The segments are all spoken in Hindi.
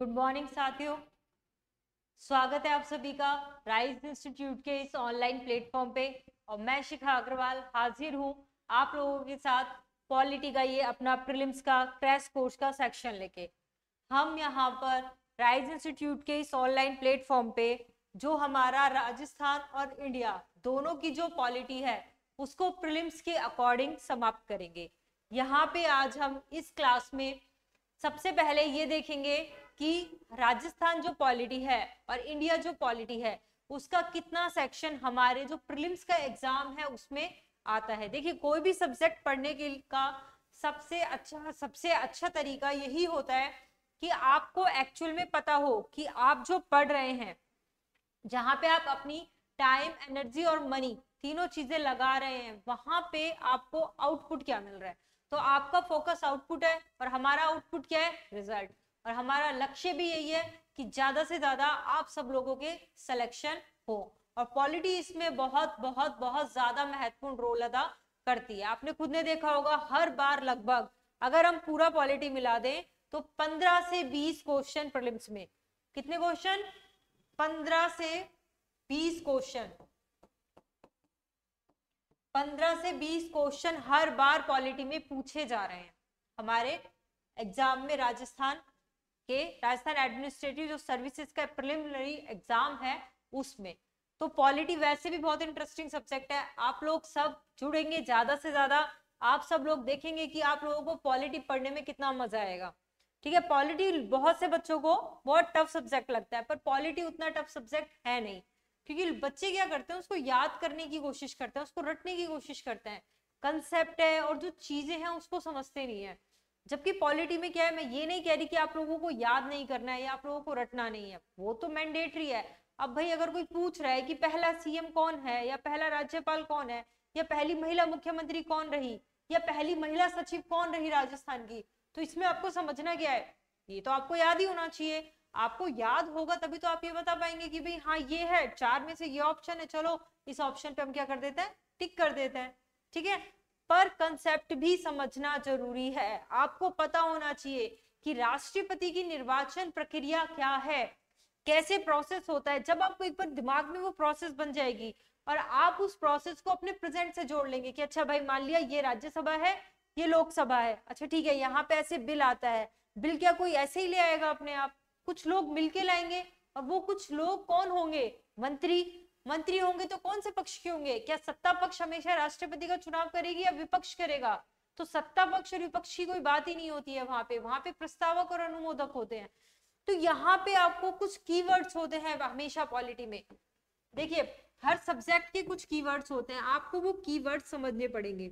गुड मॉर्निंग साथियों, स्वागत है आप सभी का राइज इंस्टीट्यूट के इस ऑनलाइन प्लेटफॉर्म पे। और मैं शिखा अग्रवाल हाजिर हूँ आप लोगों के साथ पॉलिटी का ये अपना प्रीलिम्स का क्रैश कोर्स का सेक्शन लेके। हम यहाँ पर राइज इंस्टीट्यूट के इस ऑनलाइन प्लेटफॉर्म पे जो हमारा राजस्थान और इंडिया दोनों की जो पॉलिटी है उसको प्रीलिम्स के अकॉर्डिंग समाप्त करेंगे। यहाँ पे आज हम इस क्लास में सबसे पहले ये देखेंगे कि राजस्थान जो पॉलिटी है और इंडिया जो पॉलिटी है उसका कितना सेक्शन हमारे जो प्रीलिम्स का एग्जाम है उसमें आता है। देखिए, कोई भी सब्जेक्ट पढ़ने के का सबसे अच्छा तरीका यही होता है कि आपको एक्चुअल में पता हो कि आप जो पढ़ रहे हैं, जहां पे आप अपनी टाइम, एनर्जी और मनी तीनों चीजें लगा रहे हैं, वहां पे आपको आउटपुट क्या मिल रहा है। तो आपका फोकस आउटपुट है और हमारा आउटपुट क्या है, रिजल्ट। और हमारा लक्ष्य भी यही है कि ज्यादा से ज्यादा आप सब लोगों के सिलेक्शन हो। और पॉलिटी इसमें बहुत बहुत बहुत ज्यादा महत्वपूर्ण रोल अदा करती है। आपने खुद ने देखा होगा, हर बार लगभग अगर हम पूरा पॉलिटी मिला दें तो 15 से 20 क्वेश्चन प्रीलिम्स में, कितने क्वेश्चन, 15 से 20 क्वेश्चन, 15 से 20 क्वेश्चन हर बार पॉलिटी में पूछे जा रहे हैं हमारे एग्जाम में। राजस्थान एडमिनिस्ट्रेटिव जो सर्विसेज का प्रिलिमिनरी एग्जाम है उसमें। तो पॉलिटी वैसे भी बहुत इंटरेस्टिंग सब्जेक्ट है। आप लोग सब जुड़ेंगे ज्यादा से ज्यादा, आप सब लोग देखेंगे कि आप लोगों को पॉलिटी पढ़ने में कितना मजा आएगा। ठीक है, पॉलिटी बहुत से बच्चों को बहुत टफ सब्जेक्ट लगता है, पर पॉलिटी उतना टफ सब्जेक्ट है नहीं। क्योंकि बच्चे क्या करते हैं, उसको याद करने की कोशिश करते हैं, उसको रटने की कोशिश करते हैं, कंसेप्ट है और जो चीजें हैं उसको समझते नहीं है। जबकि पॉलिटी में क्या है, मैं ये नहीं कह रही कि आप लोगों को याद नहीं करना है या आप लोगों को रटना नहीं है, वो तो मैंडेटरी है। अब भाई अगर कोई पूछ रहा है कि पहला सीएम कौन है, या पहला राज्यपाल कौन है, या पहली महिला मुख्यमंत्री कौन रही, या पहली महिला सचिव कौन रही राजस्थान की, तो इसमें आपको समझना क्या है, ये तो आपको याद ही होना चाहिए। आपको याद होगा तभी तो आप ये बता पाएंगे कि भाई हाँ ये है, चार में से ये ऑप्शन है, चलो इस ऑप्शन पे हम क्या कर देते हैं, टिक कर देते हैं। ठीक है, पर कंसेप्ट भी समझना जरूरी है। आपको पता होना चाहिए कि राष्ट्रपति की निर्वाचन प्रक्रिया क्या है, कैसे प्रोसेस होता है। जब आपको एक बार दिमाग में वो प्रोसेस बन जाएगी और आप उस प्रोसेस को अपने प्रेजेंट से जोड़ लेंगे कि अच्छा भाई मान लिया ये राज्यसभा है, ये लोकसभा है, अच्छा ठीक है यहाँ पे ऐसे बिल आता है, बिल क्या कोई ऐसे ही ले आएगा अपने आप, कुछ लोग मिलके लाएंगे। और वो कुछ लोग कौन होंगे, मंत्री। मंत्री होंगे तो कौन से पक्ष के होंगे, क्या सत्ता पक्ष हमेशा राष्ट्रपति का चुनाव करेगी या विपक्ष करेगा। तो सत्ता पक्ष और विपक्ष की कोई बात ही नहीं होती है वहां पे प्रस्तावक और अनुमोदक होते हैं। तो यहाँ पे आपको कुछ कीवर्ड्स होते हैं हमेशा पॉलिटी में। देखिए, हर सब्जेक्ट के कुछ कीवर्ड्स होते हैं, आपको वो कीवर्ड्स समझने पड़ेंगे।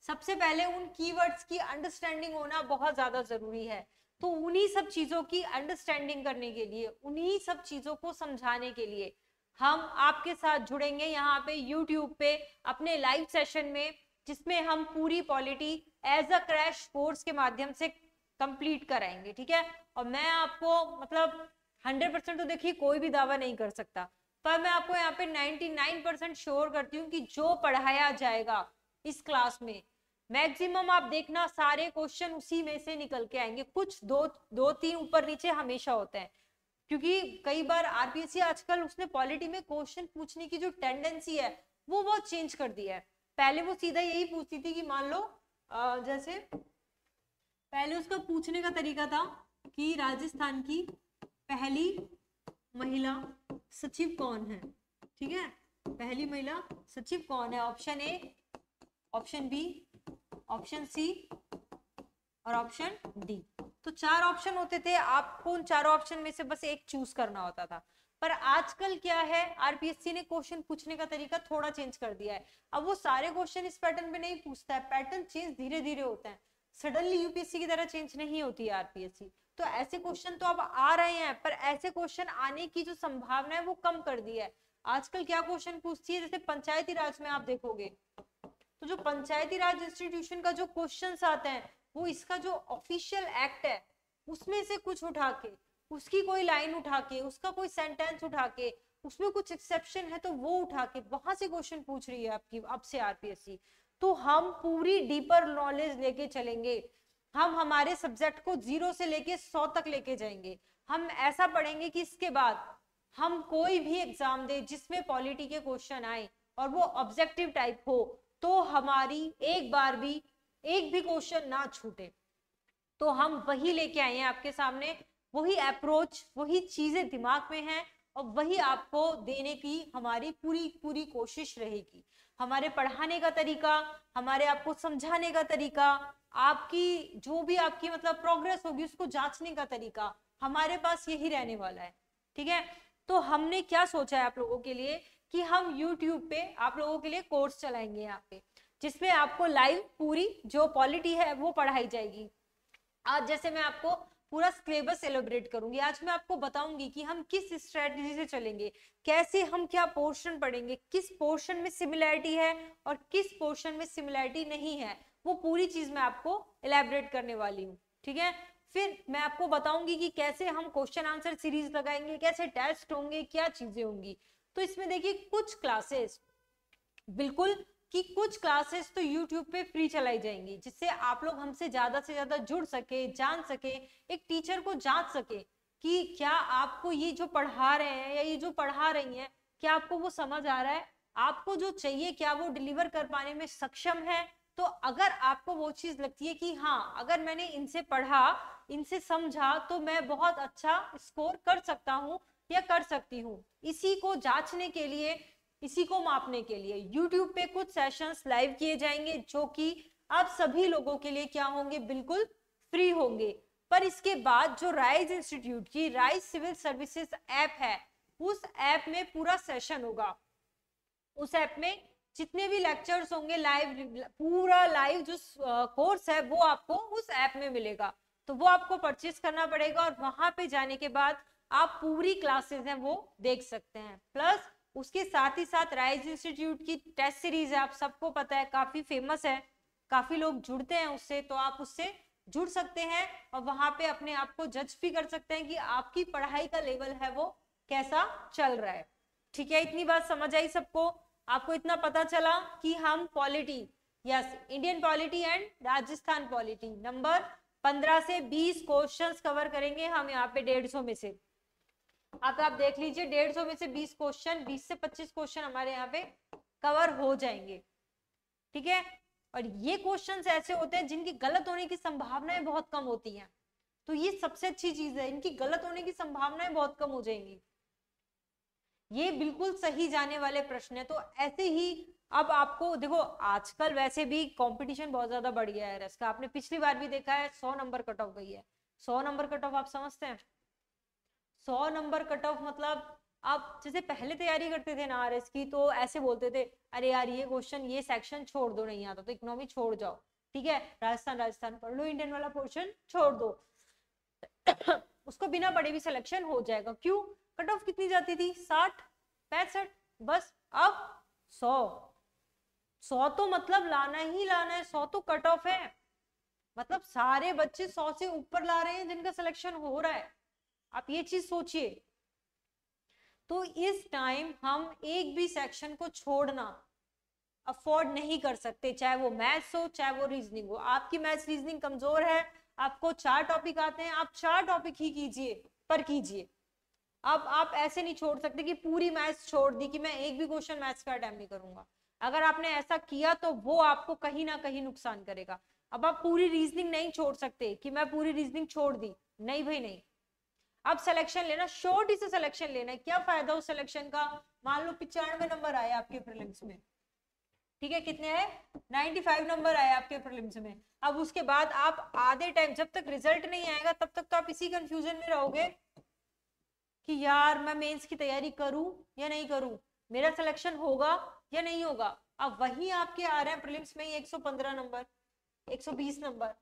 सबसे पहले उन कीवर्ड्स की अंडरस्टैंडिंग होना बहुत ज्यादा जरूरी है। तो उन्हीं सब चीजों की अंडरस्टैंडिंग करने के लिए, उन्हीं सब चीजों को समझाने के लिए हम आपके साथ जुड़ेंगे यहाँ पे यूट्यूब पे अपने लाइव सेशन में, जिसमें हम पूरी polity as a crash course के माध्यम से कंप्लीट कराएंगे। ठीक है, और मैं आपको मतलब 100% तो देखिए कोई भी दावा नहीं कर सकता, पर मैं आपको यहाँ पे 99% श्योर करती हूँ कि जो पढ़ाया जाएगा इस क्लास में मैक्सिमम आप देखना सारे क्वेश्चन उसी में से निकल के आएंगे। कुछ दो तीन ऊपर नीचे हमेशा होते हैं, क्योंकि कई बार आरपीएससी आजकल उसने पॉलिटी में क्वेश्चन पूछने की जो टेंडेंसी है वो बहुत चेंज कर दिया है। पहले वो सीधा यही पूछती थी कि मान लो जैसे पहले उसका पूछने का तरीका था कि राजस्थान की पहली महिला सचिव कौन है। ठीक है, पहली महिला सचिव कौन है, option A, option B, option C और ऑप्शन डी। तो चार ऑप्शन होते थे, आपको उन चारों ऑप्शन में से बस एक चूज करना होता था। पर आजकल क्या है, आरपीएससी ने क्वेश्चन पूछने का तरीका थोड़ा चेंज कर दिया है। अब वो सारे क्वेश्चन इस पैटर्न पे नहीं पूछता है, पैटर्न चेंज धीरे धीरे होता है, सडनली यूपीएससी की तरह चेंज नहीं होती है आरपीएससी। तो ऐसे क्वेश्चन तो अब आ रहे हैं, पर ऐसे क्वेश्चन आने की जो संभावना है वो कम कर दी है। आजकल क्या क्वेश्चन पूछती है, जैसे पंचायती राज में आप देखोगे तो जो पंचायती राज इंस्टीट्यूशन का जो क्वेश्चंस आते हैं वो इसका जो ऑफिशियल एक्ट है उसमें से कुछ उठा के, उसकी कोई लाइन उठा के, उसका कोई सेंटेंस उठा के, उसमें कुछ एक्सेप्शन है तो वो उठा के वहां से क्वेश्चन पूछ रही है आपकी अब से आरपीएससी। तो हम पूरी डीपर नॉलेज लेके चलेंगे। हम हमारे सब्जेक्ट को 0 से लेके 100 तक लेके जाएंगे। हम ऐसा पढ़ेंगे कि इसके बाद हम कोई भी एग्जाम दे जिसमें पॉलिटी के क्वेश्चन आए और वो ऑब्जेक्टिव टाइप हो, तो हमारी एक बार भी एक भी क्वेश्चन ना छूटे। तो हम वही लेके आए हैं आपके सामने, वही अप्रोच, वही चीजें दिमाग में हैं और वही आपको देने की हमारी पूरी पूरी कोशिश रहेगी। हमारे पढ़ाने का तरीका, हमारे आपको समझाने का तरीका, आपकी जो भी आपकी मतलब प्रोग्रेस होगी उसको जांचने का तरीका, हमारे पास यही रहने वाला है। ठीक है, तो हमने क्या सोचा है आप लोगों के लिए कि हम YouTube पे आप लोगों के लिए कोर्स चलाएंगे यहाँ पे, जिसमें आपको लाइव पूरी जो पॉलिटी है वो पढ़ाई जाएगी। आज जैसे मैं आपको पूरा सिलेबस एलोबरेट करूंगी, आज मैं आपको बताऊंगी कि हम किस स्ट्रेटजी से चलेंगे, कैसे हम क्या पोर्शन पढ़ेंगे, किस पोर्शन में सिमिलैरिटी है और किस पोर्शन में सिमिलैरिटी नहीं है, वो पूरी चीज मैं आपको एलैबोरेट करने वाली हूँ। ठीक है, फिर मैं आपको बताऊंगी कि कैसे हम क्वेश्चन आंसर सीरीज लगाएंगे, कैसे टेस्ट होंगे, क्या चीजें होंगी। तो इसमें देखिए कुछ क्लासेस बिल्कुल कि कुछ क्लासेस तो YouTube पे फ्री चलाई जाएंगी, जिससे आप लोग हमसे ज्यादा से ज्यादा जुड़ सके, जान सके, एक टीचर को जांच सके कि क्या आपको ये जो पढ़ा रहे हैं या ये जो पढ़ा रही हैं क्या आपको वो समझ आ रहा है, आपको जो चाहिए क्या वो डिलीवर कर पाने में सक्षम है। तो अगर आपको वो चीज लगती है कि हाँ, अगर मैंने इनसे पढ़ा, इनसे समझा, तो मैं बहुत अच्छा स्कोर कर सकता हूँ या कर सकती हूँ, इसी को जांचने के लिए, इसी को मापने के लिए YouTube पे कुछ सेशंस लाइव किए जाएंगे, जो कि आप सभी लोगों के लिए क्या होंगे, बिल्कुल फ्री होंगे। पर इसके बाद जो राइज इंस्टीट्यूट की राइज सिविल सर्विसेज ऐप है, उस ऐप में पूरा सेशन होगा। उस ऐप में जितने भी लेक्चर्स होंगे लाइव, पूरा लाइव जो कोर्स है वो आपको उस ऐप में मिलेगा। तो वो आपको परचेज करना पड़ेगा और वहां पे जाने के बाद आप पूरी क्लासेस हैं वो देख सकते हैं। प्लस उसके साथ ही साथ राइज इंस्टीट्यूट की टेस्ट सीरीज है, आप सबको पता है, काफी फेमस है, काफी लोग जुड़ते हैं उससे, तो आप उससे जुड़ सकते हैं और वहां पे अपने आप को जज भी कर सकते हैं कि आपकी पढ़ाई का लेवल है वो कैसा चल रहा है। ठीक है, इतनी बात समझ आई सबको? आपको इतना पता चला कि हम polity, yes, Indian polity and Rajasthan polity number 15 से 20 क्वेश्चंस कवर करेंगे हम यहाँ पे 150 में से। अब आप देख लीजिए 150 में से 20 क्वेश्चन, 20 से 25 क्वेश्चन हमारे यहाँ पे कवर हो जाएंगे। ठीक है, और ये क्वेश्चंस ऐसे होते हैं जिनकी गलत होने की संभावनाएं बहुत कम होती हैं, तो ये सबसे अच्छी चीज है, इनकी गलत होने की संभावनाएं बहुत कम हो जाएंगी। ये बिल्कुल सही जाने वाले प्रश्न है। तो ऐसे ही अब आपको देखो, आजकल वैसे भी कंपटीशन बहुत ज्यादा बढ़ गया है इसका, आपने पिछली बार भी देखा है 100 नंबर कट ऑफ गई है। 100 नंबर कट ऑफ आप समझते हैं? 100 नंबर कट ऑफ मतलब आप जैसे पहले तैयारी करते थे ना आरएस की, तो ऐसे बोलते थे अरे यार ये क्वेश्चन, ये सेक्शन छोड़ दो, नहीं आता तो इकोनॉमी छोड़ जाओ, ठीक है, राजस्थान पढ़ लो, इंडियन वाला पोर्शन छोड़ दो। उसको बिना पढ़े भी सिलेक्शन हो जाएगा। क्यों? कट ऑफ कितनी जाती थी? 60, 65 बस। अब 100 तो मतलब लाना ही लाना है, 100 तो कट ऑफ है, मतलब सारे बच्चे 100 से ऊपर ला रहे हैं जिनका सिलेक्शन हो रहा है। आप ये चीज सोचिए। तो इस टाइम हम एक भी सेक्शन को छोड़ना अफोर्ड नहीं कर सकते, चाहे वो मैथ्स हो चाहे वो रीजनिंग हो। आपकी मैथ्स रीजनिंग कमजोर है, आपको 4 टॉपिक आते हैं, आप 4 टॉपिक ही कीजिए, पर कीजिए। अब आप ऐसे नहीं छोड़ सकते कि पूरी मैथ्स छोड़ दी कि मैं एक भी क्वेश्चन मैथ्स का अटेम्प्ट नहीं करूंगा। अगर आपने ऐसा किया तो वो आपको कहीं ना कहीं नुकसान करेगा। अब आप पूरी रीजनिंग नहीं छोड़ सकते कि मैं पूरी रीजनिंग छोड़ दी, नहीं भाई नहीं। अब सिलेक्शन लेना, शॉर्ट ही से सिलेक्शन लेना है, क्या फायदा उस सिलेक्शन का? मान लो 95 नंबर आए आपके प्रीलिम्स में, ठीक है, कितने आए? 95 नंबर आए आपके प्रीलिम्स में। अब उसके बाद आप आधे टाइम, जब तक रिजल्ट नहीं आएगा तब तक तो आप इसी कंफ्यूजन में रहोगे कि यार मैं मेंस की तैयारी करूं या नहीं करूं, मेरा सिलेक्शन होगा या नहीं होगा। अब वही आपके आ रहे हैं प्रीलिम्स में 115 नंबर, 120 नंबर,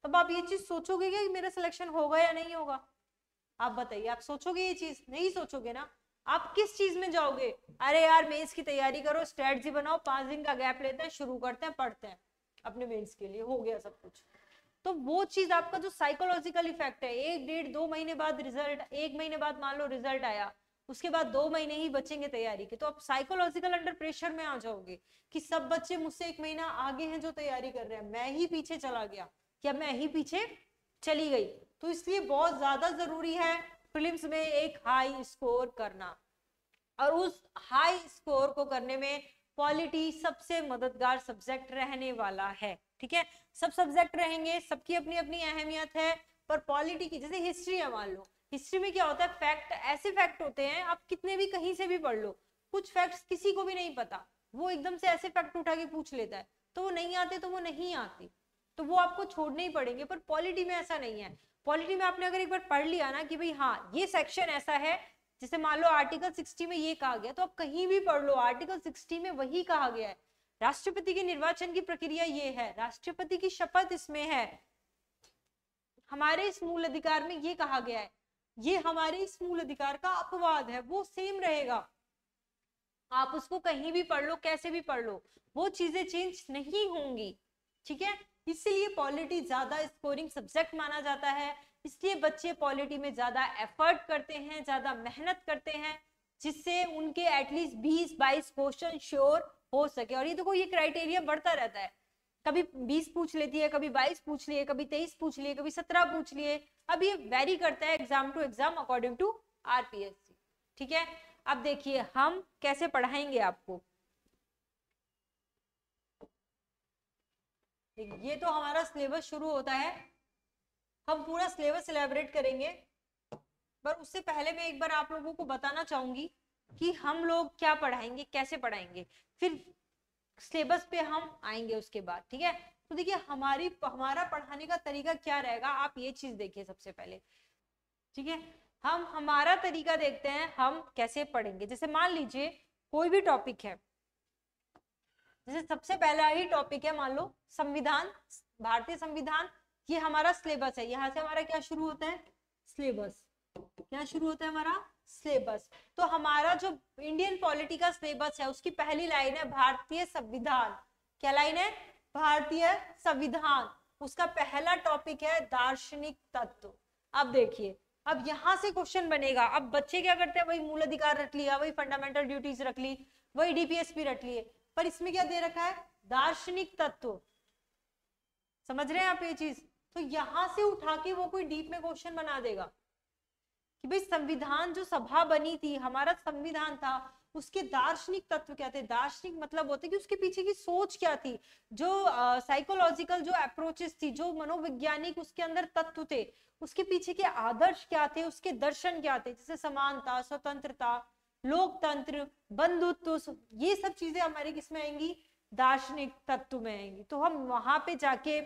तब आप ये चीज सोचोगे कि मेरा सिलेक्शन होगा या नहीं होगा? आप बताइए, आप सोचोगे ये चीज? नहीं सोचोगे ना। आप किस चीज में जाओगे? अरे यार मेंस की तैयारी करो, स्ट्रेटजी बनाओ, 5 दिन का गैप लेते हैं, शुरू करते हैं, पढ़ते हैं अपने मेंस के लिए, हो गया सब कुछ। तो वो चीज आपका जो साइकोलॉजिकल इफेक्ट है, 1 डेढ़ 2 महीने बाद रिजल्ट, 1 महीने बाद मान लो रिजल्ट आया, उसके बाद 2 महीने ही बचेंगे तैयारी के, तो आप साइकोलॉजिकल अंडर प्रेशर में आ जाओगे कि सब बच्चे मुझसे 1 महीना आगे हैं जो तैयारी कर रहे हैं, मैं ही पीछे चला गया। कि अब मैं ही पीछे चली गई। तो इसलिए बहुत ज्यादा जरूरी है प्रीलिम्स में एक हाई स्कोर करना, और उस हाई स्कोर को करने में पॉलिटी सबसे मददगार सब्जेक्ट रहने वाला है। ठीक है, सब सब्जेक्ट रहेंगे, सबकी अपनी अपनी अहमियत है, पर पॉलिटी की, जैसे हिस्ट्री है, मान लो हिस्ट्री में क्या होता है, फैक्ट, ऐसे फैक्ट होते हैं आप कितने भी कहीं से भी पढ़ लो, कुछ फैक्ट्स किसी को भी नहीं पता, वो एकदम से ऐसे फैक्ट उठा के पूछ लेता है, तो वो नहीं आते तो वो नहीं आती, तो वो आपको छोड़ने ही पड़ेंगे। पर पॉलिटी में ऐसा नहीं है। पॉलिटी में आपने अगर एक बार पढ़ लिया ना कि भाई हाँ ये सेक्शन ऐसा है, जैसे मान लो आर्टिकल 60 में ये कहा गया, तो आप कहीं भी पढ़ लो आर्टिकल 60 में वही कहा गया है। राष्ट्रपति के निर्वाचन की प्रक्रिया ये है, राष्ट्रपति की शपथ इसमें है, हमारे इस मूल अधिकार में ये कहा गया है, ये हमारे इस मूल अधिकार का अपवाद है, वो सेम रहेगा। आप उसको कहीं भी पढ़ लो, कैसे भी पढ़ लो, वो चीजें चेंज नहीं होंगी। ठीक है, इसलिए पॉलिटी ज्यादा स्कोरिंग सब्जेक्ट माना जाता है, इसलिए बच्चे पॉलिटी में ज्यादा एफर्ट करते हैं, ज्यादा मेहनत करते हैं, जिससे उनके एटलीस्ट 20-22 क्वेश्चन श्योर हो सके। और ये देखो ये क्राइटेरिया बढ़ता रहता है, कभी 20 पूछ लेती है, कभी 22 पूछ लिए, कभी 23 पूछ लिए, कभी 17 पूछ लिए, अब ये वेरी करता है exam to exam according to RPSC. ठीक है, अब देखिए हम कैसे पढ़ाएंगे आपको। ये तो हमारा सिलेबस शुरू होता है, हम पूरा सिलेबस इलेबोरेट करेंगे, पर उससे पहले मैं एक बार आप लोगों को बताना चाहूंगी कि हम लोग क्या पढ़ाएंगे, कैसे पढ़ाएंगे, फिर सिलेबस पे हम आएंगे उसके बाद। ठीक है, तो देखिए हमारा पढ़ाने का तरीका क्या रहेगा, आप ये चीज देखिए सबसे पहले। ठीक है, हम हमारा तरीका देखते हैं हम कैसे पढ़ेंगे। जैसे मान लीजिए कोई भी टॉपिक है, जैसे सबसे पहला ही टॉपिक है मान लो संविधान, भारतीय संविधान, ये हमारा सिलेबस है, यहाँ से हमारा क्या शुरू होता है, सिलेबस, क्या शुरू होता है हमारा सिलेबस। तो हमारा जो इंडियन पॉलिटी का सिलेबस है उसकी पहली लाइन है भारतीय संविधान, क्या लाइन है, भारतीय संविधान, उसका पहला टॉपिक है दार्शनिक तत्व। अब देखिए, अब यहां से क्वेश्चन बनेगा, अब बच्चे क्या करते हैं, वही मूल अधिकार रख लिया, वही फंडामेंटल ड्यूटीज रख ली, वही डीपीएसपी रख लिए, पर इसमें क्या दे रखा है, दार्शनिक तत्व। समझ रहे हैं आप ये चीज, तो यहां से उठा के वो कोई डीप में क्वेश्चन बना देगा कि भाई संविधान जो सभा बनी थी, हमारा संविधान था, उसके दार्शनिक तत्व क्या थे। दार्शनिक मतलब होते कि उसके पीछे की सोच क्या थी, जो साइकोलॉजिकल जो अप्रोचेस थी, जो मनोवैज्ञानिक उसके अंदर तत्व थे, उसके पीछे के आदर्श क्या थे, उसके दर्शन क्या थे, जैसे समानता, स्वतंत्रता, लोकतंत्र, बंधुत्व, ये सब चीजें हमारी किसमें आएंगी, दार्शनिक तत्व में आएंगी। तो हम वहां पे जाके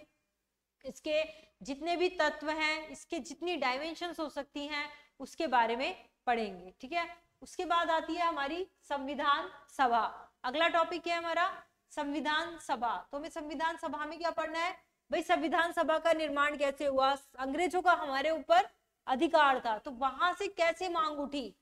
इसके जितने भी तत्व हैं, इसके जितनी डायमेंशंस हो सकती हैं, उसके बारे में पढ़ेंगे। ठीक है, उसके बाद आती है हमारी संविधान सभा। अगला टॉपिक है हमारा संविधान सभा। तो हमें संविधान सभा में क्या पढ़ना है, भाई संविधान सभा का निर्माण कैसे हुआ, अंग्रेजों का हमारे ऊपर अधिकार था, तो वहां से कैसे मांग उठी,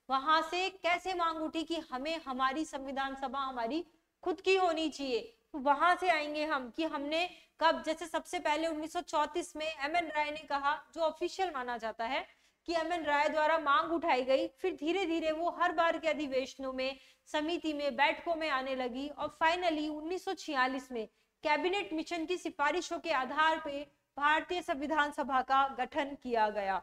वहां से कैसे मांग उठी कि हमें हमारी संविधान सभा हमारी खुद की होनी चाहिए। तो वहां से आएंगे हम कि हमने कब, जैसे सबसे पहले 1934 में एमएन राय ने कहा, जो ऑफिशियल माना जाता है कि एमएन राय द्वारा मांग उठाई गई, फिर धीरे धीरे वो हर बार के अधिवेशनों में, समिति में, बैठकों में आने लगी, और फाइनली 1946 में कैबिनेट मिशन की सिफारिशों के आधार पे भारतीय संविधान सभा का गठन किया गया।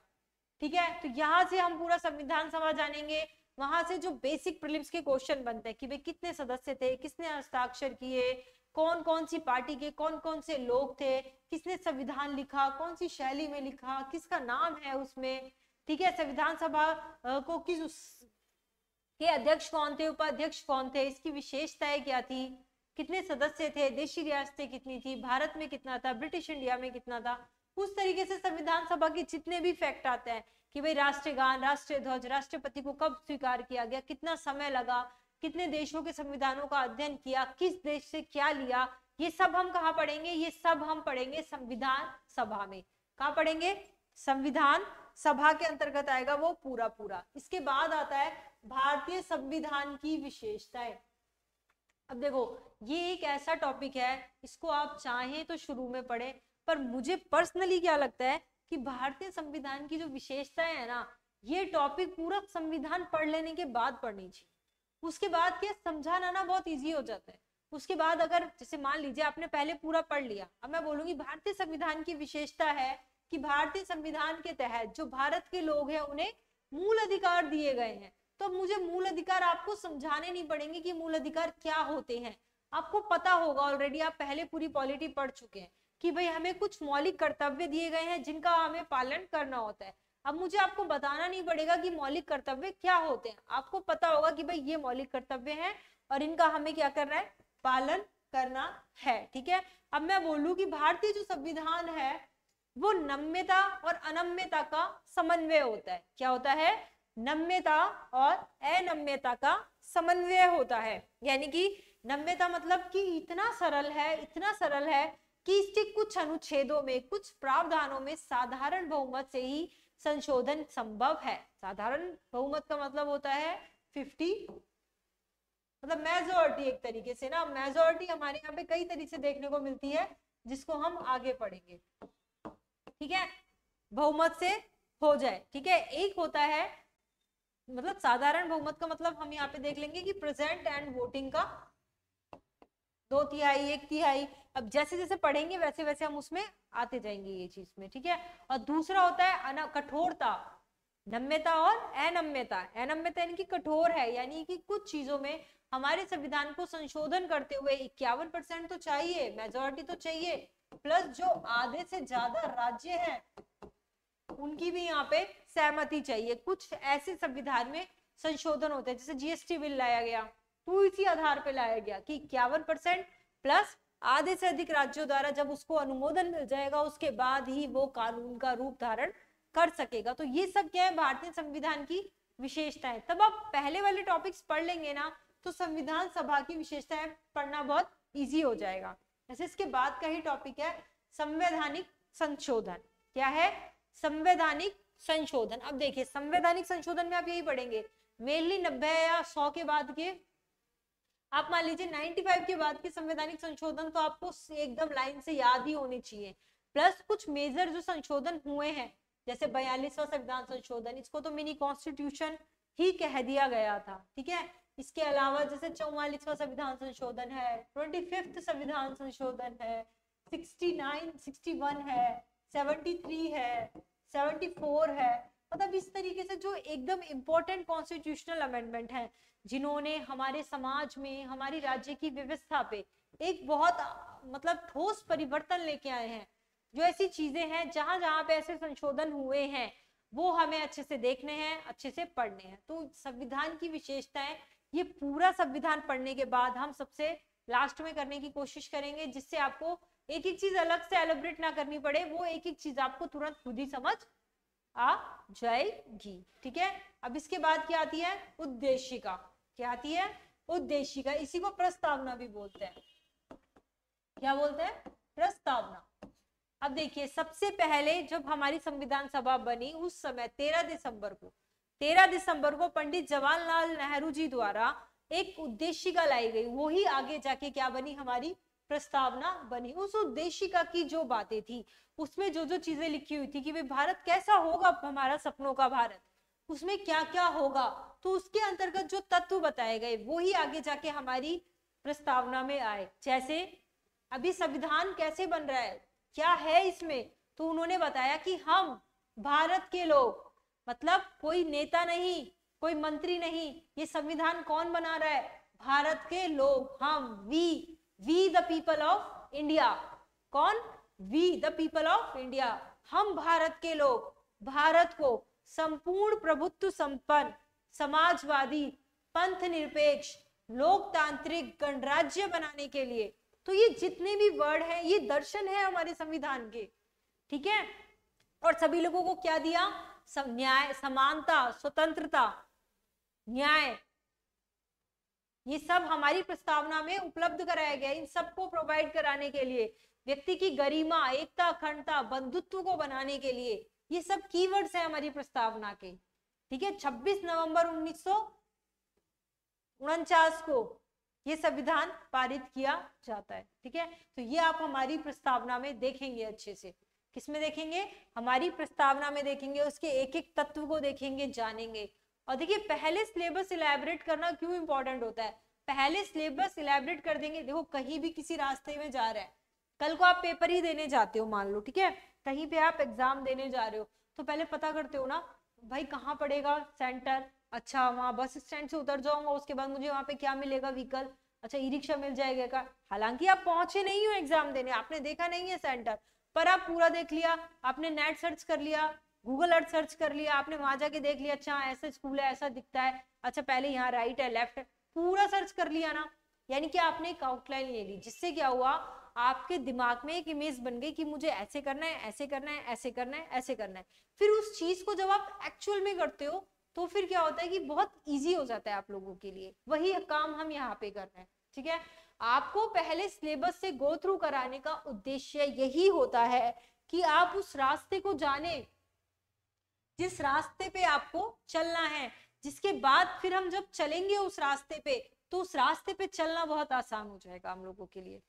ठीक है, तो यहाँ से हम पूरा संविधान सभा जानेंगे। वहां से जो बेसिक प्रीलिम्स के क्वेश्चन बनते हैं कि भाई कितने सदस्य थे, किसने हस्ताक्षर किए, कौन कौन सी पार्टी के कौन कौन से लोग थे, किसने संविधान लिखा, कौन सी शैली में लिखा, किसका नाम है उसमें। ठीक है, संविधान सभा को के अध्यक्ष कौन थे, उपाध्यक्ष कौन थे, इसकी विशेषताएं क्या थी, कितने सदस्य थे, देशी रियासतें कितनी थी, भारत में कितना था, ब्रिटिश इंडिया में कितना था, उस तरीके से संविधान सभा के जितने भी फैक्ट आते हैं कि भाई राष्ट्रगान, राष्ट्रीय ध्वज, राष्ट्रपति को कब स्वीकार किया गया, कितना समय लगा, कितने देशों के संविधानों का अध्ययन किया, किस देश से क्या लिया, ये सब हम कहाँ पढ़ेंगे, ये सब हम पढ़ेंगे संविधान सभा में। कहाँ पढ़ेंगे, संविधान सभा के अंतर्गत आएगा वो पूरा पूरा। इसके बाद आता है भारतीय संविधान की विशेषताएं। अब देखो ये एक ऐसा टॉपिक है, इसको आप चाहें तो शुरू में पढ़ें, पर मुझे पर्सनली क्या लगता है कि भारतीय संविधान की जो विशेषताएं है ना, ये टॉपिक पूरा संविधान पढ़ लेने के बाद पढ़नी चाहिए। उसके बाद क्या समझाना ना बहुत इजी हो जाता है, उसके बाद अगर जैसे मान लीजिए आपने पहले पूरा पढ़ लिया, अब मैं बोलूंगी भारतीय संविधान की विशेषता है कि भारतीय संविधान के तहत जो भारत के लोग हैं उन्हें मूल अधिकार दिए गए हैं। तो मुझे मूल अधिकार आपको समझाने नहीं पड़ेंगे कि मूल अधिकार क्या होते हैं, आपको पता होगा ऑलरेडी, आप पहले पूरी पॉलिटी पढ़ चुके हैं कि भाई हमें कुछ मौलिक कर्तव्य दिए गए हैं जिनका हमें पालन करना होता है। अब मुझे आपको बताना नहीं पड़ेगा कि मौलिक कर्तव्य क्या होते हैं, आपको पता होगा कि भाई ये मौलिक कर्तव्य हैं और इनका हमें क्या करना है, पालन करना है। ठीक है, अब मैं बोलूं कि भारतीय जो संविधान है वो नम्यता और अनम्यता का समन्वय होता है। क्या होता है, नम्यता और अनम्यता का समन्वय होता है। यानी कि नम्यता मतलब कि इतना सरल है कि इसके कुछ अनुच्छेदों में, कुछ प्रावधानों में साधारण बहुमत से ही संशोधन संभव है। साधारण बहुमत का मतलब होता है 50, मतलब मेजॉरिटी। एक तरीके से ना, मेजॉरिटी हमारे यहाँ पे कई तरीके से देखने को मिलती है जिसको हम आगे पढ़ेंगे। ठीक है, बहुमत से हो जाए। ठीक है, एक होता है मतलब साधारण बहुमत का मतलब हम यहाँ पे देख लेंगे कि प्रेजेंट एंड वोटिंग का 2/3, 1/3। अब जैसे जैसे पढ़ेंगे वैसे वैसे हम उसमें आते जाएंगे ये चीज में। ठीक है, और दूसरा होता है कठोरता, नम्यता और अनम्यता। अनम्यता यानी कि कठोर है, यानी कि कुछ चीजों में हमारे संविधान को संशोधन करते हुए 51% तो चाहिए, मेजॉरिटी तो चाहिए, प्लस जो आधे से ज्यादा राज्य हैं उनकी भी यहाँ पे सहमति चाहिए। कुछ ऐसे संविधान में संशोधन होते हैं, जैसे जीएसटी बिल लाया गया तो इसी आधार पे लाया गया कि 51% प्लस आधे से अधिक राज्यों द्वारा जब उसको अनुमोदन मिल जाएगा उसके बाद ही वो कानून का रूप धारण कर सकेगा। तो ये सब क्या है, भारतीय संविधान की विशेषताएं। तब आप पहले वाले टॉपिक्स पढ़ लेंगे ना तो संविधान सभा की विशेषताएं पढ़ना बहुत इजी हो जाएगा। जैसे इसके बाद का ही टॉपिक है संवैधानिक संशोधन। क्या है, संवैधानिक संशोधन। अब देखिए संवैधानिक संशोधन में आप यही पढ़ेंगे मेनली 90 या 100 के बाद के, आप मान लीजिए 95 के बाद के संवैधानिक संशोधन तो आपको एकदम लाइन से याद ही होने चाहिए। प्लस कुछ मेजर जो संशोधन हुए हैं, जैसे 42वां संविधान संशोधन, इसको तो मिनी कॉन्स्टिट्यूशन ही कह दिया गया था। ठीक है, इसके अलावा जैसे 44वां संविधान संशोधन है, 25वां संविधान संशोधन है, 69, 61 है, 73 है, 74 है। मतलब इस तरीके से जो एकदम इंपॉर्टेंट कॉन्स्टिट्यूशनल अमेंडमेंट है जिन्होंने हमारे समाज में, हमारी राज्य की व्यवस्था पे एक बहुत मतलब ठोस परिवर्तन लेके आए हैं। जो ऐसी चीजें हैं जहां जहां पे ऐसे संशोधन हुए हैं वो हमें अच्छे से देखने हैं, अच्छे से पढ़ने हैं। तो संविधान की विशेषताएं, ये पूरा संविधान पढ़ने के बाद हम सबसे लास्ट में करने की कोशिश करेंगे जिससे आपको एक एक चीज अलग से एलिब्रेट ना करनी पड़े, वो एक एक चीज आपको तुरंत खुद ही समझ आ जाएगी। ठीक है, अब इसके बाद क्या आती है, उद्देशिका। क्या आती है, उद्देशिका। इसी को प्रस्तावना भी बोलते हैं। क्या बोलते हैं, प्रस्तावना। अब देखिए सबसे पहले जब हमारी संविधान सभा बनी उस समय 13 दिसंबर को पंडित जवाहरलाल नेहरू जी द्वारा एक उद्देशिका लाई गई, वो ही आगे जाके क्या बनी, हमारी प्रस्तावना बनी। उस उद्देशिका की जो बातें थी उसमें जो जो चीजें लिखी हुई थी कि भाई भारत कैसा होगा, हमारा सपनों का भारत, उसमें क्या क्या होगा, तो उसके अंतर्गत जो तत्व बताए गए वो ही आगे जाके हमारी प्रस्तावना में आए। जैसे अभी संविधान कैसे बन रहा है, क्या है इसमें, तो उन्होंने बताया कि हम भारत के लोग, मतलब कोई नेता नहीं, कोई मंत्री नहीं, ये संविधान कौन बना रहा है, भारत के लोग, हम, we the people of India. कौन, we the people of India, हम भारत के लोग भारत को संपूर्ण प्रभुत्व संपन्न, समाजवादी, पंथ निरपेक्ष, लोकतांत्रिक गणराज्य बनाने के लिए। तो ये जितने भी वर्ड हैं ये दर्शन है हमारे संविधान के। ठीक है, और सभी लोगों को क्या दिया, न्याय, समानता, स्वतंत्रता, न्याय, ये सब हमारी प्रस्तावना में उपलब्ध कराया गया। इन सबको प्रोवाइड कराने के लिए, व्यक्ति की गरिमा, एकता, अखंडता, बंधुत्व को बनाने के लिए, ये सब कीवर्ड्स है हमारी प्रस्तावना के। ठीक है, 26 नवंबर 1949 को ये संविधान पारित किया जाता है। ठीक है, तो ये आप हमारी प्रस्तावना में देखेंगे अच्छे से। किसमें देखेंगे, हमारी प्रस्तावना में देखेंगे, उसके एक एक तत्व को देखेंगे, जानेंगे। और देखिए पहले सिलेबस इलैबोरेट करना क्यों इंपॉर्टेंट होता है, पहले सिलेबस इलेबरेट कर देंगे। देखो कहीं भी किसी रास्ते में जा रहे हैं, कल को आप पेपर ही देने जाते हो मान लो, ठीक है, कहीं पे आप एग्जाम देने जा रहे हो, तो पहले पता करते हो ना भाई कहाँ पड़ेगा सेंटर, अच्छा वहाँ बस स्टैंड से उतर जाऊंगा, उसके बाद मुझे वहाँ पे क्या मिलेगा, व्हीकल, अच्छा ई रिक्शा मिल जाएगा का। हालांकि आप पहुंचे नहीं हो एग्जाम देने, आपने देखा नहीं है सेंटर, पर आप पूरा देख लिया, आपने नेट सर्च कर लिया, गूगल अर्थ सर्च कर लिया, आपने वहां जाके देख लिया, अच्छा ऐसा स्कूल है, ऐसा दिखता है, अच्छा पहले यहाँ राइट है लेफ्ट है, पूरा सर्च कर लिया ना, यानी कि आपने एक आउटलाइन ले ली, जिससे क्या हुआ, आपके दिमाग में एक इमेज बन गई कि मुझे ऐसे करना है, ऐसे करना है, ऐसे करना है, ऐसे करना है। फिर उस चीज को जब आप एक्चुअल में करते हो तो फिर क्या होता है कि बहुत इजी हो जाता है आप लोगों के लिए। वही काम हम यहाँ पे कर रहे हैं, ठीक है। आपको पहले सिलेबस से गो थ्रू कराने का उद्देश्य यही होता है कि आप उस रास्ते को जाने, जिस रास्ते पे आपको चलना है, जिसके बाद फिर हम जब चलेंगे उस रास्ते पे तो उस रास्ते पे चलना बहुत आसान हो जाएगा हम लोगों के लिए,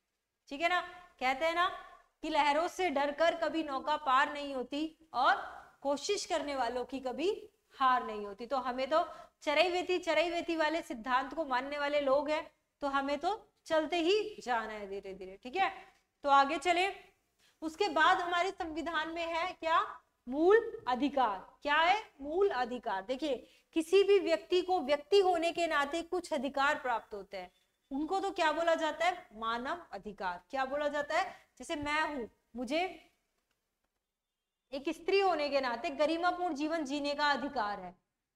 ठीक है ना। कहते हैं ना कि लहरों से डरकर कभी नौका पार नहीं होती और कोशिश करने वालों की कभी हार नहीं होती। तो हमें तो चरई वेती वाले सिद्धांत को मानने वाले लोग हैं, तो हमें तो चलते ही जाना है धीरे धीरे, ठीक है। तो आगे चले, उसके बाद हमारे संविधान में है क्या, मूल अधिकार। क्या है, मूल अधिकार। देखिए किसी भी व्यक्ति को व्यक्ति होने के नाते कुछ अधिकार प्राप्त होते हैं, उनको तो क्या बोला जाता है, मानव अधिकार। क्या बोला जाता है, जैसे मैं हूं, मुझे एक स्त्री होने के नाते गरिमापूर्ण जीवन जीने का अधिकार है,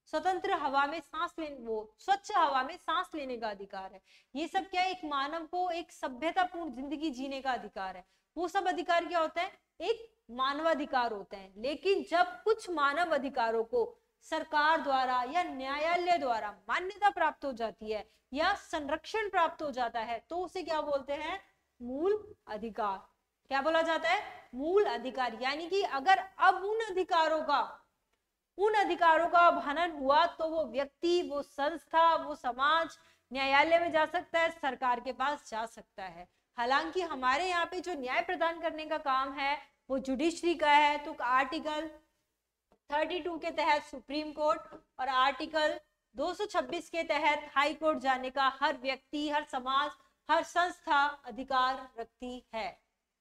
स्वतंत्र हवा में सांस लेने, वो स्वच्छ हवा में सांस लेने का अधिकार है। ये सब क्या है, एक मानव को एक सभ्यतापूर्ण जिंदगी जीने का अधिकार है। वो सब अधिकार क्या होता है, एक मानवाधिकार होते हैं। लेकिन जब कुछ मानव अधिकारों को सरकार द्वारा या न्यायालय द्वारा मान्यता प्राप्त हो जाती है या संरक्षण प्राप्त हो जाता है तो उसे क्या बोलते हैं, मूल अधिकार। क्या बोला जाता है, मूल अधिकार। यानी कि अगर अब उन अधिकारों का हनन हुआ तो वो व्यक्ति, वो संस्था, वो समाज न्यायालय में जा सकता है, सरकार के पास जा सकता है। हालांकि हमारे यहाँ पे जो न्याय प्रदान करने का काम है वो जुडिशरी का है। तो आर्टिकल 32 के तहत सुप्रीम कोर्ट और आर्टिकल 226 के तहत हाई कोर्ट जाने का हर व्यक्ति, हर समाज, हर संस्था अधिकार रखती है,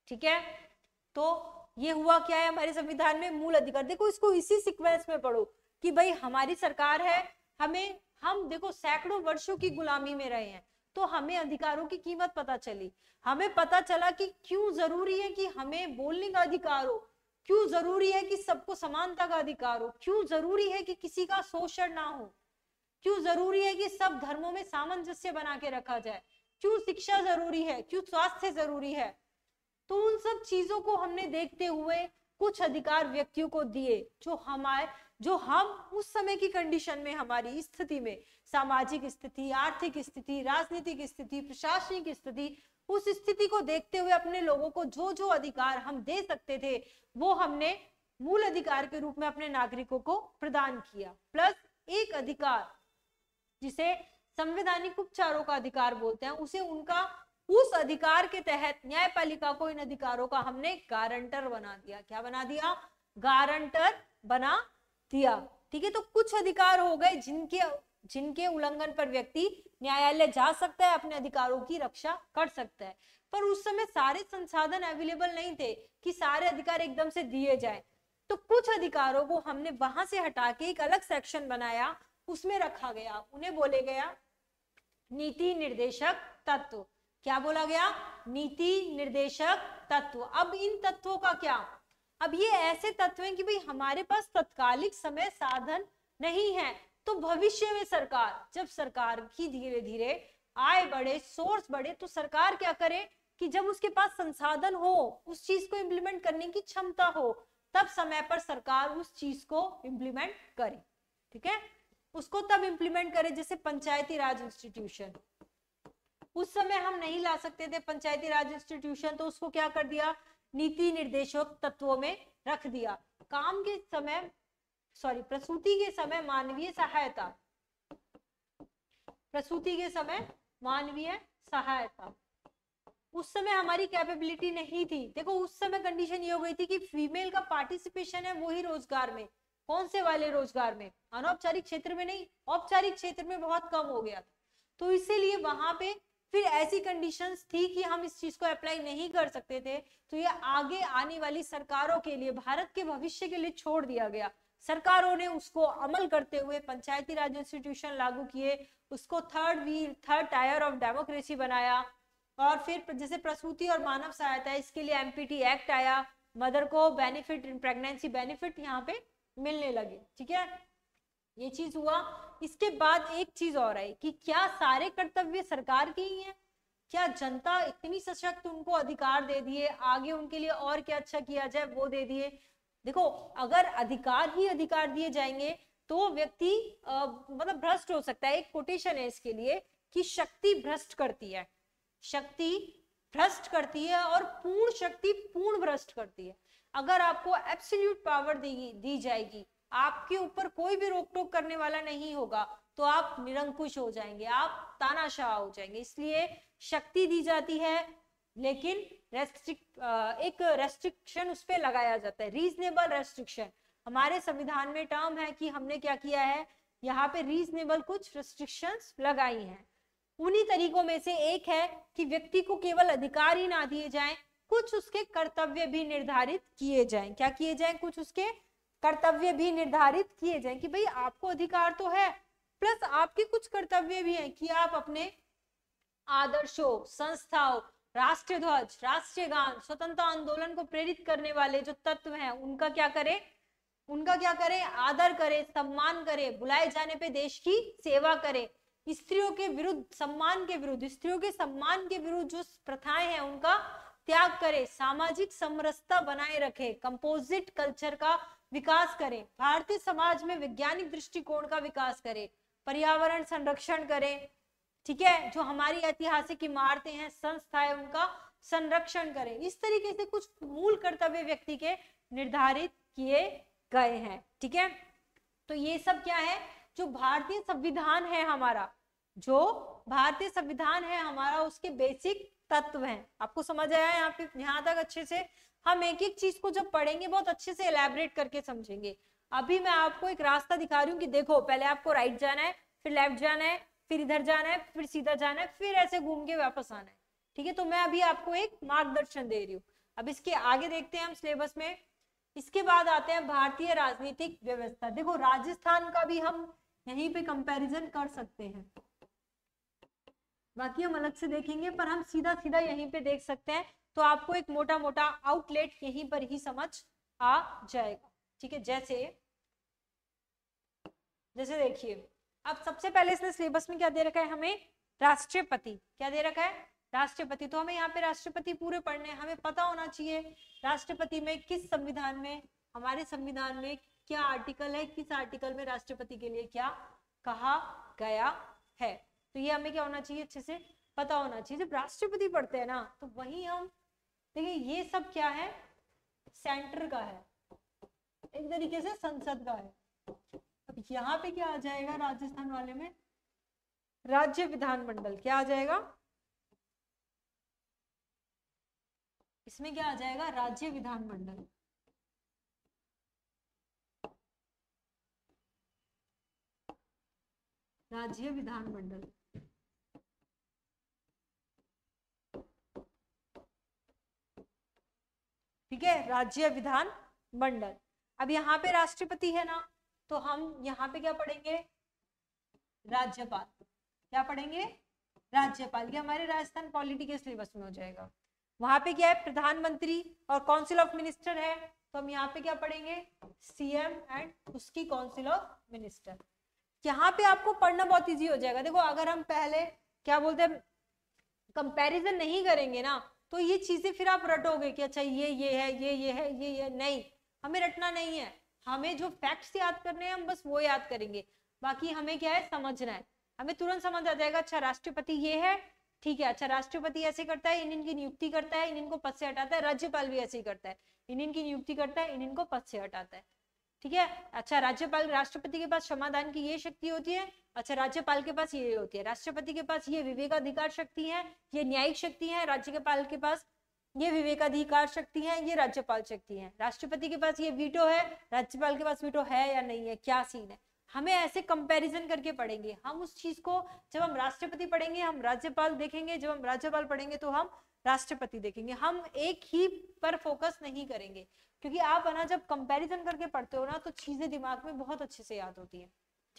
ठीक है। तो ये हुआ क्या है हमारे संविधान में, मूल अधिकार। देखो इसको इसी सीक्वेंस में पढ़ो कि भाई हमारी सरकार है, हम देखो सैकड़ों वर्षों की गुलामी में रहे हैं, तो हमें अधिकारों की कीमत पता चली। हमें पता चला कि क्यों जरूरी है कि हमें बोलने का अधिकार हो, क्यों जरूरी है कि सबको समानता का अधिकार हो, क्यों जरूरी है कि किसी का शोषण ना हो, क्यों जरूरी है कि सब धर्मों में सामंजस्य बना के रखा जाए, क्यों शिक्षा जरूरी है, क्यों स्वास्थ्य जरूरी है। तो उन सब चीजों को हमने देखते हुए कुछ अधिकार व्यक्तियों को दिए, जो हम उस समय की कंडीशन में, हमारी स्थिति में, सामाजिक स्थिति, आर्थिक स्थिति, राजनीतिक स्थिति, प्रशासनिक स्थिति, उस स्थिति को देखते हुए अपने लोगों को जो जो अधिकार हम दे सकते थे वो हमने मूल अधिकार के रूप में अपने नागरिकों को प्रदान किया। प्लस एक अधिकार जिसे संवैधानिक उपचारों का अधिकार बोलते हैं, उसे उनका उस अधिकार के तहत न्यायपालिका को इन अधिकारों का हमने गारंटर बना दिया। क्या बना दिया, गारंटर बना दिया, ठीक है। तो कुछ अधिकार हो गए जिनके उल्लंघन पर व्यक्ति न्यायालय जा सकता है, अपने अधिकारों की रक्षा कर सकता है। पर उस समय सारे संसाधन अवेलेबल नहीं थे कि सारे अधिकार एकदम से दिए जाए, तो कुछ अधिकारों को हमने वहां से हटा के एक अलग सेक्शन बनाया, उसमें रखा गया, उन्हें बोले गया नीति निर्देशक तत्व। क्या बोला गया, नीति निर्देशक तत्व। अब इन तत्वों का क्या, अब ये ऐसे तत्व हैं कि भाई हमारे पास तत्कालिक समय साधन नहीं है, तो भविष्य में जब सरकार की धीरे धीरे आय बढ़े, सोर्स बढ़े, तो सरकार क्या करे कि जब उसके पास संसाधन हो, उस चीज को इम्प्लीमेंट करने की क्षमता हो, तब समय पर सरकार उस चीज को इम्प्लीमेंट करे, ठीक है। उसको तब इम्प्लीमेंट करे, जैसे पंचायती राज इंस्टीट्यूशन, उस समय हम नहीं ला सकते थे पंचायती राज इंस्टीट्यूशन, तो उसको क्या कर दिया, नीति निर्देशक तत्वों में रख दिया। काम के समय प्रसूति के समय मानवीय सहायता, प्रसूति के समय मानवीय सहायता, उस समय हमारी कैपेबिलिटी नहीं थी। देखो उस समय कंडीशन ये हो गई थी कि फीमेल का पार्टिसिपेशन है वो ही रोजगार में, कौन से वाले रोजगार में, अनौपचारिक क्षेत्र में नहीं, औपचारिक क्षेत्र में बहुत कम हो गया था। तो इसीलिए वहां पे फिर ऐसी कंडीशंस थी कि हम इस चीज को अप्लाई नहीं कर सकते थे, तो ये आगे आने वाली सरकारों के लिए, भारत के भविष्य के लिए छोड़ दिया गया। सरकारों ने उसको अमल करते हुए पंचायती राज इंस्टीट्यूशन लागू किए, उसको थर्ड टायर ऑफ डेमोक्रेसी बनाया, और फिर जैसे प्रसूति और मानव सहायता, इसके लिए एमपीटी एक्ट आया, मदर को बेनिफिट, प्रेगनेंसी बेनिफिट यहाँ पे मिलने लगे। ठीक है, ये चीज हुआ। इसके बाद एक चीज और आई कि क्या सारे कर्तव्य सरकार के ही हैं? क्या जनता इतनी सशक्त, उनको अधिकार दे दिए, आगे उनके लिए और क्या अच्छा किया जाए वो दे दिए? देखो, अगर अधिकार ही अधिकार दिए जाएंगे तो व्यक्ति मतलब भ्रष्ट हो सकता है। एक कोटेशन है इसके लिए कि शक्ति भ्रष्ट करती है, शक्ति भ्रष्ट करती है और पूर्ण शक्ति पूर्ण भ्रष्ट करती है। अगर आपको एब्सोल्यूट पावर दी जाएगी, आपके ऊपर कोई भी रोक टोक करने वाला नहीं होगा, तो आप निरंकुश हो जाएंगे, आप तानाशाह हो जाएंगे। इसलिए शक्ति दी जाती है, लेकिन एक रेस्ट्रिक्शन उस पर लगाया जाता है, रीजनेबल रेस्ट्रिक्शन। हमारे संविधान में टर्म है कि हमने क्या किया है, यहाँ पे रीजनेबल कुछ रेस्ट्रिक्शंस लगाई हैं। उन्हीं तरीकों में से एक है कि व्यक्ति को केवल अधिकार ही ना दिए जाएं, कुछ उसके कर्तव्य भी निर्धारित किए जाएं। क्या किए जाएं? कुछ उसके कर्तव्य भी निर्धारित किए जाएं कि भाई आपको अधिकार तो है, प्लस आपके कुछ कर्तव्य भी हैं कि आप अपने आदर्शों, संस्थाओं, राष्ट्रीय ध्वज, राष्ट्रीय गान, स्वतंत्रता आंदोलन को प्रेरित करने वाले जो तत्व हैं, उनका क्या करें, आदर करें, सम्मान करें, बुलाए जाने पे देश की सेवा करें, स्त्रियों के विरुद्ध, सम्मान के विरुद्ध, स्त्रियों के सम्मान के विरुद्ध जो प्रथाएं हैं उनका त्याग करें, सामाजिक समरसता बनाए रखें, कंपोजिट कल्चर का विकास करें, भारतीय समाज में वैज्ञानिक दृष्टिकोण का विकास करें, पर्यावरण संरक्षण करें। ठीक है, जो हमारी ऐतिहासिक इमारतें हैं, संस्थाएं, उनका संरक्षण करें। इस तरीके से कुछ मूल कर्तव्य व्यक्ति के निर्धारित किए गए हैं। ठीक है, तो ये सब क्या है, जो भारतीय संविधान है हमारा, उसके बेसिक तत्व हैं। आपको समझ आया यहाँ पे, यहाँ तक अच्छे से? हम एक एक चीज को जब पढ़ेंगे बहुत अच्छे से एलैबोरेट करके समझेंगे। अभी मैं आपको एक रास्ता दिखा रही हूँ कि देखो, पहले आपको राइट जाना है, फिर लेफ्ट जाना है, फिर इधर जाना है, फिर सीधा जाना है, फिर ऐसे घूम के वापस आना है। ठीक है, तो मैं अभी आपको एक मार्गदर्शन दे रही हूँ। अब इसके आगे देखते हैं हम सिलेबस में। इसके बाद आते हैं भारतीय राजनीतिक व्यवस्था। देखो, राजस्थान का भी हम यहीं पे कंपैरिजन कर सकते हैं, बाकी हम अलग से देखेंगे, पर हम सीधा सीधा यहीं पे देख सकते हैं, तो आपको एक मोटा मोटा आउटलेट यहीं पर ही समझ आ जाएगा। ठीक है, जैसे देखिए, अब सबसे पहले इसने सिलेबस में क्या दे रखा है हमें, राष्ट्रपति। क्या दे रखा है? राष्ट्रपति। तो हमें यहाँ पे राष्ट्रपति पूरे पढ़ने हैं, हमें पता होना चाहिए राष्ट्रपति में किस संविधान में, हमारे संविधान में क्या आर्टिकल है, किस आर्टिकल में राष्ट्रपति के लिए क्या कहा गया है। तो ये हमें क्या होना चाहिए, अच्छे से पता होना चाहिए। जब राष्ट्रपति पढ़ते हैं ना, तो वही हम देखिए, ये सब क्या है, सेंटर का है, एक तरीके से संसद का है। अब यहाँ पे क्या आ जाएगा, राजस्थान वाले में राज्य विधानमंडल। क्या आ जाएगा इसमें? क्या आ जाएगा? राज्य विधानमंडल। राज्य विधानमंडल। ठीक है, राज्य विधान मंडल। अब यहाँ पे राष्ट्रपति है ना, तो हम यहाँ पे क्या पढ़ेंगे, राज्यपाल। क्या पढ़ेंगे? राज्यपाल। ये हमारे राजस्थान पॉलिटी के सिलेबस में हो जाएगा। वहां पे क्या है, प्रधानमंत्री और काउंसिल ऑफ मिनिस्टर है, तो हम यहाँ पे क्या पढ़ेंगे, सीएम एंड उसकी काउंसिल ऑफ मिनिस्टर। यहाँ पे आपको पढ़ना बहुत इजी हो जाएगा। देखो, अगर हम पहले क्या बोलते हैं, कंपैरिजन नहीं करेंगे ना, तो ये चीजें फिर आप रटोगे कि अच्छा ये है, ये है, ये नहीं। हमें रटना नहीं है, हमें जो फैक्ट्स याद करने हैं हम बस वो याद करेंगे। बाकी हमें क्या है, समझना है। हमें तुरंत समझ आ जाएगा, अच्छा राष्ट्रपति ये है, ठीक है, अच्छा राष्ट्रपति ऐसे करता है, इनकी नियुक्ति करता है, इनको पद से हटाता है। राज्यपाल भी ऐसे ही करता है, इनकी नियुक्ति करता है, इनको पद से हटाता है। ठीक है, अच्छा राष्ट्रपाल, राष्ट्रपति के पास क्षमादान की ये शक्ति होती है, अच्छा राज्यपाल के पास ये होती है। राष्ट्रपति के पास ये विवेकाधिकार शक्ति है, ये न्यायिक शक्ति है। राज्यपाल के पास ये विवेकाधिकार शक्ति है, ये राज्यपाल शक्ति है। राष्ट्रपति के पास ये वीटो है, राज्यपाल के पास वीटो है या नहीं है, क्या सीन है, हमें ऐसे कंपैरिजन करके पढ़ेंगे। हम उस चीज को जब हम राष्ट्रपति पढ़ेंगे हम राज्यपाल देखेंगे, जब हम राज्यपाल पढ़ेंगे तो हम राष्ट्रपति देखेंगे। हम एक ही पर फोकस नहीं करेंगे, क्योंकि आप है ना जब कंपैरिजन करके पढ़ते हो ना तो चीजें दिमाग में बहुत अच्छे से याद होती है।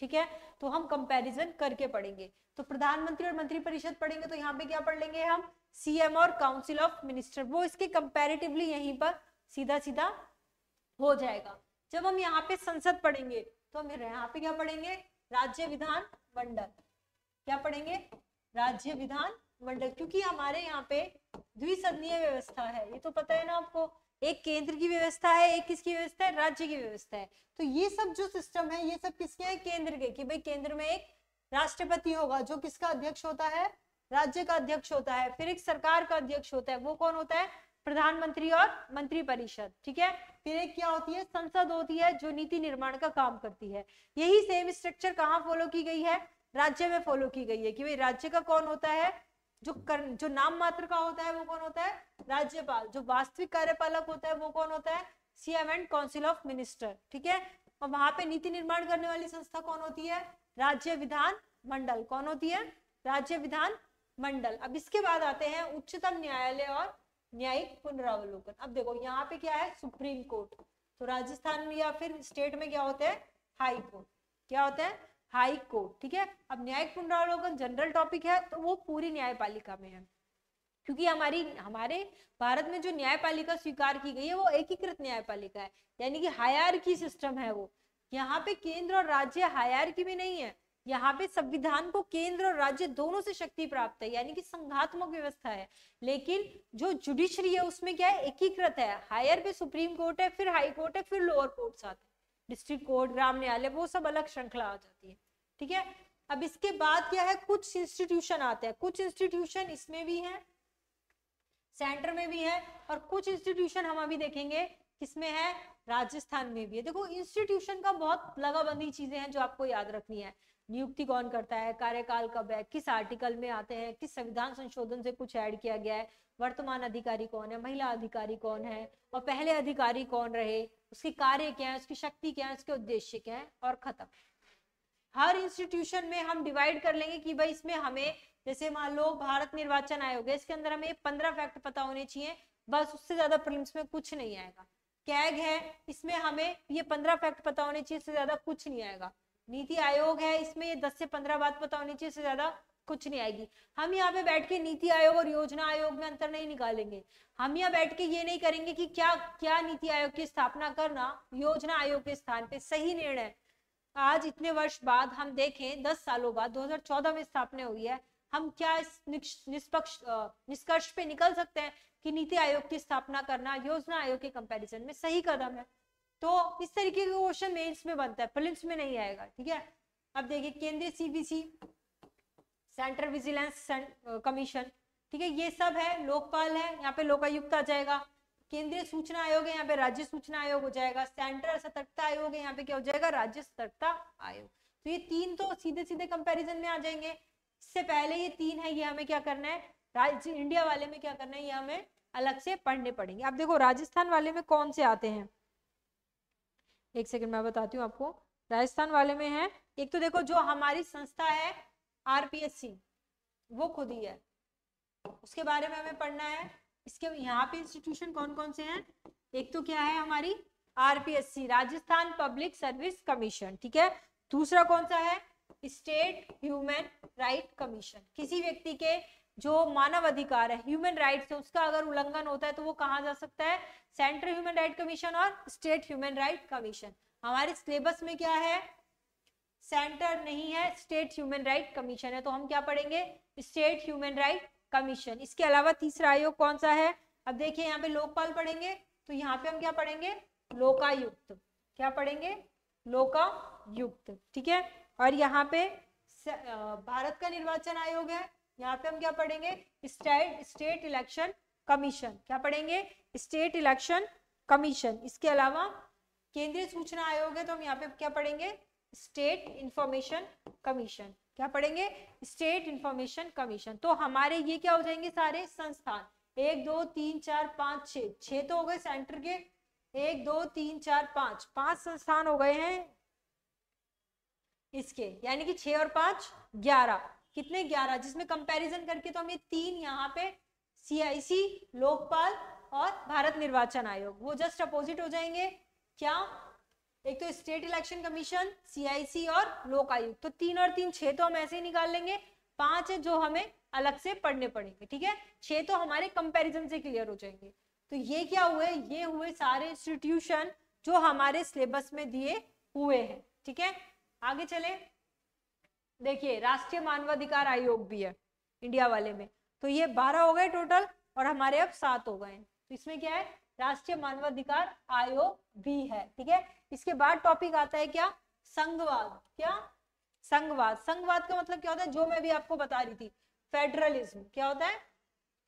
ठीक है, तो हम कंपैरिजन करके पढ़ेंगे। तो प्रधानमंत्री और मंत्रिपरिषद पढ़ेंगे तो यहाँ पे क्या पढ़ लेंगे हम, सीएम और काउंसिल ऑफ मिनिस्टर, वो इसके कंपैरेटिवली यहीं पर सीधा सीधा हो जाएगा। जब हम यहाँ पे संसद पढ़ेंगे तो हम यहाँ पे क्या पढ़ेंगे, राज्य विधान मंडल। क्या पढ़ेंगे, राज्य विधान मंडल, क्योंकि हमारे यहाँ पे द्विसदनीय व्यवस्था है, ये तो पता है ना आपको। एक केंद्र की व्यवस्था है, एक किसकी व्यवस्था है, राज्य की व्यवस्था है। तो ये सब जो सिस्टम है ये सब किसके हैं, केंद्र के, कि भाई केंद्र में एक राष्ट्रपति होगा जो किसका अध्यक्ष होता है, राज्य का अध्यक्ष होता है। फिर एक सरकार का अध्यक्ष होता है, वो कौन होता है, प्रधानमंत्री और मंत्रिपरिषद। ठीक है, फिर एक क्या होती है, संसद होती है जो नीति निर्माण का काम करती है। यही सेम स्ट्रक्चर कहाँ फॉलो की गई है, राज्य में फॉलो की गई है, कि भाई राज्य का कौन होता है, जो नाम मात्र का होता है वो कौन होता है, राज्यपाल। जो वास्तविक कार्यपालक होता है वो कौन होता है, CM and council of minister. ठीक है, और वहां पे नीति निर्माण करने वाली संस्था कौन होती है, राज्य विधान मंडल। कौन होती है, राज्य विधान मंडल। अब इसके बाद आते हैं उच्चतम न्यायालय और न्यायिक पुनरावलोकन। अब देखो यहाँ पे क्या है, सुप्रीम कोर्ट। तो राजस्थान में या फिर स्टेट में क्या होता है, हाई कोर्ट। क्या होता है, हाई कोर्ट। ठीक है, अब न्यायिक पुनरावलोकन जनरल टॉपिक है तो वो पूरी न्यायपालिका में है, क्योंकि हमारे भारत में जो न्यायपालिका स्वीकार की गई है वो एकीकृत न्यायपालिका है, यानी कि हायरार्की सिस्टम है वो। यहाँ पे केंद्र और राज्य हायरार्की में नहीं है, यहाँ पे संविधान को केंद्र और राज्य दोनों से शक्ति प्राप्त है, यानी कि संघात्मक व्यवस्था है। लेकिन जो जुडिशरी है उसमें क्या है, एकीकृत है। हायर पे सुप्रीम कोर्ट है, फिर हाई कोर्ट है, फिर लोअर कोर्ट्स आते हैं, डिस्ट्रिक्ट कोर्ट, ग्राम न्यायालय, वो सब अलग श्रृंखला आ जाती है। ठीक है, अब इसके बाद क्या है, कुछ इंस्टीट्यूशन आते हैं। कुछ इंस्टीट्यूशन इसमें भी है, सेंटर में भी है, और कुछ इंस्टीट्यूशन हम अभी देखेंगे किसमें है, राजस्थान में भी है। देखो इंस्टीट्यूशन का बहुत लगाबंदी चीजें हैं जो आपको याद रखनी है। नियुक्ति कौन करता है, कार्यकाल कब है, किस आर्टिकल में आते हैं, किस संविधान संशोधन से कुछ ऐड किया गया है, वर्तमान अधिकारी कौन है, महिला अधिकारी कौन है, और पहले अधिकारी कौन रहे, उसके कार्य क्या है, उसकी शक्ति क्या है, उसके उद्देश्य क्या है, और खत्म। हर इंस्टीट्यूशन में हम डिवाइड कर लेंगे कि भाई इसमें हमें, जैसे मान लो भारत निर्वाचन आयोग है, इसके अंदर हमें 15 फैक्ट पता होने चाहिए, बस, उससे ज्यादा प्रीलिम्स में कुछ नहीं आएगा। कैग है, इसमें हमें ये 15 फैक्ट पता होने चाहिए, इससे ज्यादा कुछ नहीं आएगा। नीति आयोग है, इसमें ये 10 से 15 बात पता होनी चाहिए, इससे ज्यादा कुछ नहीं आएगी। हम यहाँ पे बैठ के नीति आयोग और योजना आयोग में अंतर नहीं निकालेंगे। हम यहाँ बैठ के ये नहीं करेंगे कि क्या क्या नीति आयोग की स्थापना करना योजना आयोग के स्थान पे सही निर्णय। आज इतने वर्ष बाद हम देखें, 10 सालों बाद 2014 में स्थापना हुई है, हम क्या इस निष्कर्ष पे निकल सकते हैं कि नीति आयोग की स्थापना करना योजना आयोग के कंपैरिजन में सही कदम है। तो इस तरीके का क्वेश्चन मेंस में बनता है, प्रीलिम्स में नहीं आएगा। ठीक है, अब देखिए केंद्रीय सीवीसी, सेंट्रल विजिलेंस कमीशन। ठीक है, ये सब है। लोकपाल है, यहाँ पे लोकायुक्त आ जाएगा। केंद्रीय सूचना आयोग है, यहाँ पे राज्य सूचना आयोग हो जाएगा। सेंट्रल सतर्कता आयोग है, यहाँ पे क्या हो जाएगा, राज्य सतर्कता आयोग। तो ये तीन तो सीधे सीधे कंपैरिजन में आ जाएंगे। इससे पहले ये तीन है, ये हमें क्या करना है, राज्य इंडिया वाले में क्या करना है, ये हमें अलग से पढ़ने पड़ेंगे। अब देखो राजस्थान वाले में कौन से आते हैं, एक सेकंड मैं बताती हूँ आपको। राजस्थान वाले में है, एक तो देखो जो हमारी संस्था है आरपीएससी, वो खुद ही है, उसके बारे में हमें पढ़ना है। इसके यहाँ पे इंस्टीट्यूशन कौन कौन से हैं, एक तो क्या है हमारी RPSC, Rajasthan public service commission. ठीक है, दूसरा कौन सा है, स्टेट ह्यूमन राइट कमीशन। किसी व्यक्ति के जो मानव अधिकार है, ह्यूमन राइट्स है, उसका अगर उल्लंघन होता है तो वो कहाँ जा सकता है, सेंट्रल ह्यूमन राइट कमीशन और स्टेट ह्यूमन राइट कमीशन। हमारे सिलेबस में क्या है, सेंटर नहीं है, स्टेट ह्यूमन राइट कमीशन है, तो हम क्या पढ़ेंगे, स्टेट ह्यूमन राइट कमीशन। इसके अलावा तीसरा आयोग कौन सा है, अब देखिए यहाँ पे लोकपाल पढ़ेंगे, तो यहाँ पे हम क्या पढ़ेंगे, लोकायुक्त। क्या पढ़ेंगे, लोकायुक्त। ठीक है, और यहाँ पे भारत का निर्वाचन आयोग है, यहाँ पे हम क्या पढ़ेंगे, स्टेट इलेक्शन कमीशन। क्या पढ़ेंगे, स्टेट इलेक्शन कमीशन। इसके अलावा केंद्रीय सूचना आयोग है, तो हम यहाँ पे क्या पढ़ेंगे, स्टेट इंफॉर्मेशन कमीशन। क्या पढ़ेंगे, स्टेट इंफॉर्मेशन कमीशन। तो हमारे ये क्या हो जाएंगे, सारे संस्थान, 1 2 3 4 5 6 तो हो गए सेंटर के, 1 2 3 4 5 संस्थान हो गए हैं इसके, यानी कि 6 और 5 11, कितने 11, जिसमें कंपैरिजन करके तो हमें 3 यहाँ पे CIC, लोकपाल और भारत निर्वाचन आयोग वो जस्ट अपोजिट हो जाएंगे। क्या, एक तो स्टेट इलेक्शन कमीशन, CIC और लोक आयुक्त, तो 3 और 3 6 तो हम ऐसे ही निकाल लेंगे, 5 है जो हमें अलग से पढ़ने पड़ेंगे, ठीक है। 6 तो हमारे कंपैरिजन से क्लियर हो जाएंगे। तो ये क्या हुए, ये हुए सारे इंस्टीट्यूशन जो हमारे सिलेबस में दिए हुए हैं, ठीक है। आगे चले, देखिए राष्ट्रीय मानवाधिकार आयोग भी है इंडिया वाले में, तो ये 12 हो गए टोटल और हमारे अब 7 हो गए। तो इसमें क्या है, राष्ट्रीय मानवाधिकार आयोग भी है, ठीक है। इसके बाद टॉपिक आता है क्या, संघवाद। क्या, संघवाद। संघवाद का मतलब क्या होता है, जो मैं भी आपको बता रही थी, फेडरलिज्म। क्या होता है,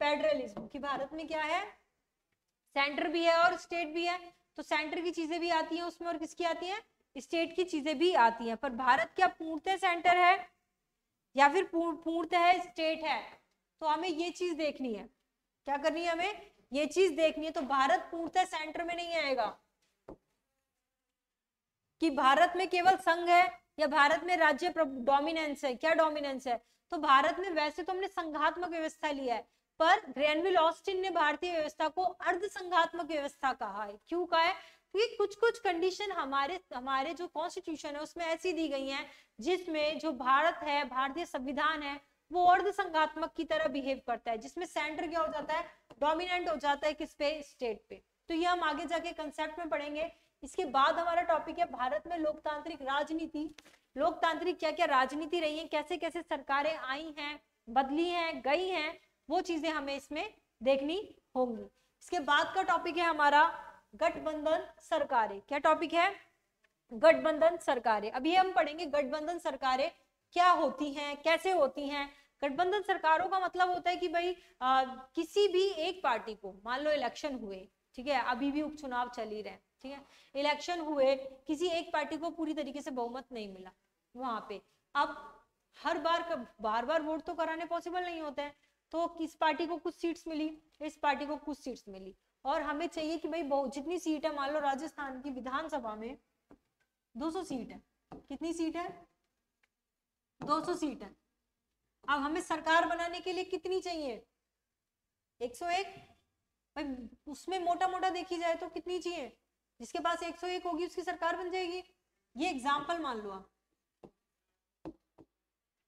फेडरलिज्म, कि भारत में क्या है, सेंटर भी है और स्टेट भी है, तो सेंटर की चीजें भी आती हैं उसमें और किसकी आती है, स्टेट की चीजें भी आती हैं। पर भारत क्या पूर्णतः सेंटर है या फिर पूर्णतः स्टेट है, तो हमें ये चीज देखनी है। क्या करनी है, हमें ये चीज देखनी है। तो भारत पूर्णतः सेंटर में नहीं आएगा कि भारत में केवल संघ है या भारत में राज्य डोमिनेंस है। क्या डोमिनेंस है, तो भारत में वैसे तो हमने संघात्मक व्यवस्था लिया है, पर ग्रैनविल ऑस्टिन ने भारतीय व्यवस्था को अर्ध संघात्मक व्यवस्था कहा है। क्यों कहा है, क्योंकि कुछ कुछ कंडीशन हमारे जो कॉन्स्टिट्यूशन है उसमें ऐसी दी गई हैं जिसमें जो भारत है, भारतीय संविधान है, वो अर्ध संघात्मक की तरह बिहेव करता है, जिसमें सेंटर क्या हो जाता है, डोमिनेंट हो जाता है किस पे, स्टेट पे। तो ये हम आगे जाके कंसेप्ट में पढ़ेंगे। इसके बाद हमारा टॉपिक है भारत में लोकतांत्रिक राजनीति। लोकतांत्रिक क्या क्या राजनीति रही है, कैसे कैसे सरकारें आई हैं, बदली हैं, गई हैं, वो चीजें हमें इसमें देखनी होंगी। इसके बाद का टॉपिक है हमारा गठबंधन सरकारें। क्या टॉपिक है, गठबंधन सरकारें। अभी हम पढ़ेंगे गठबंधन सरकारें क्या होती हैं, कैसे होती हैं। गठबंधन सरकारों का मतलब होता है कि भाई किसी भी एक पार्टी को, मान लो इलेक्शन हुए, ठीक है, अभी भी उपचुनाव चल ही रहे, ठीक है, इलेक्शन हुए, किसी एक पार्टी को पूरी तरीके से बहुमत नहीं मिला वहां पे। अब हर बार बार वोट तो कराने पॉसिबल नहीं होते हैं, तो किस पार्टी को कुछ सीट्स मिली, इस पार्टी को कुछ सीट्स मिली, और हमें चाहिए कि भाई जितनी सीट है, मान लो राजस्थान की विधानसभा में 200 सीट है, कितनी सीट है, 200 सीट है। अब हमें सरकार बनाने के लिए कितनी चाहिए, 101। भाई उसमें मोटा मोटा देखी जाए तो कितनी चाहिए, जिसके पास 101 होगी उसकी सरकार बन जाएगी। ये एग्जाम्पल मान लो आप,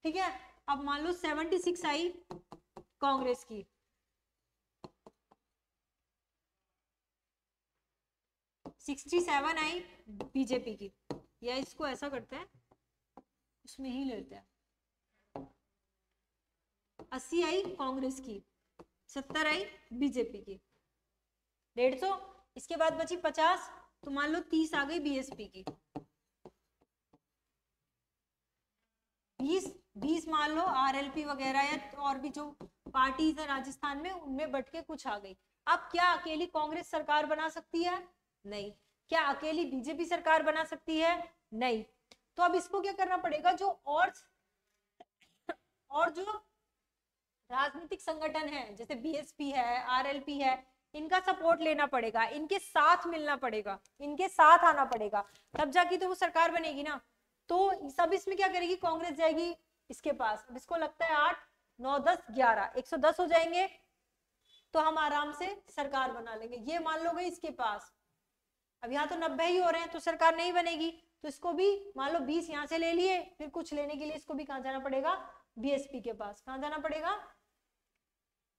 ठीक है। अब मान लो 76 आई कांग्रेस की, 67 आई बीजेपी की, या इसको ऐसा करते हैं, उसमें ही लेते हैं, 80 आई कांग्रेस की, 70 आई बीजेपी की, 150। इसके बाद बची 50, तो मान लो 30 आ गई बीएसपी की, 20 मान लो आरएलपी वगैरह या और भी जो पार्टीज है राजस्थान में, उनमें बट के कुछ आ गई। अब क्या अकेली कांग्रेस सरकार बना सकती है, नहीं। क्या अकेली बीजेपी सरकार बना सकती है, नहीं। तो अब इसको क्या करना पड़ेगा, जो और जो राजनीतिक संगठन है, जैसे बीएसपी है, आरएलपी है, इनका सपोर्ट लेना पड़ेगा, इनके साथ मिलना पड़ेगा, इनके साथ आना पड़ेगा, तब जाके तो वो सरकार बनेगी ना। तो सब इसमें क्या करेगी, कांग्रेस जाएगी इसके पास, अब इसको लगता है 8 9 10 11 110 हो जाएंगे, तो हम आराम से सरकार बना लेंगे। ये मान लो गई इसके पास, अब यहाँ तो 90 ही हो रहे हैं तो सरकार नहीं बनेगी, तो इसको भी मान लो 20 यहाँ से ले लिए, फिर कुछ लेने के लिए इसको भी कहाँ जाना पड़ेगा, बीएसपी के पास। कहाँ जाना पड़ेगा,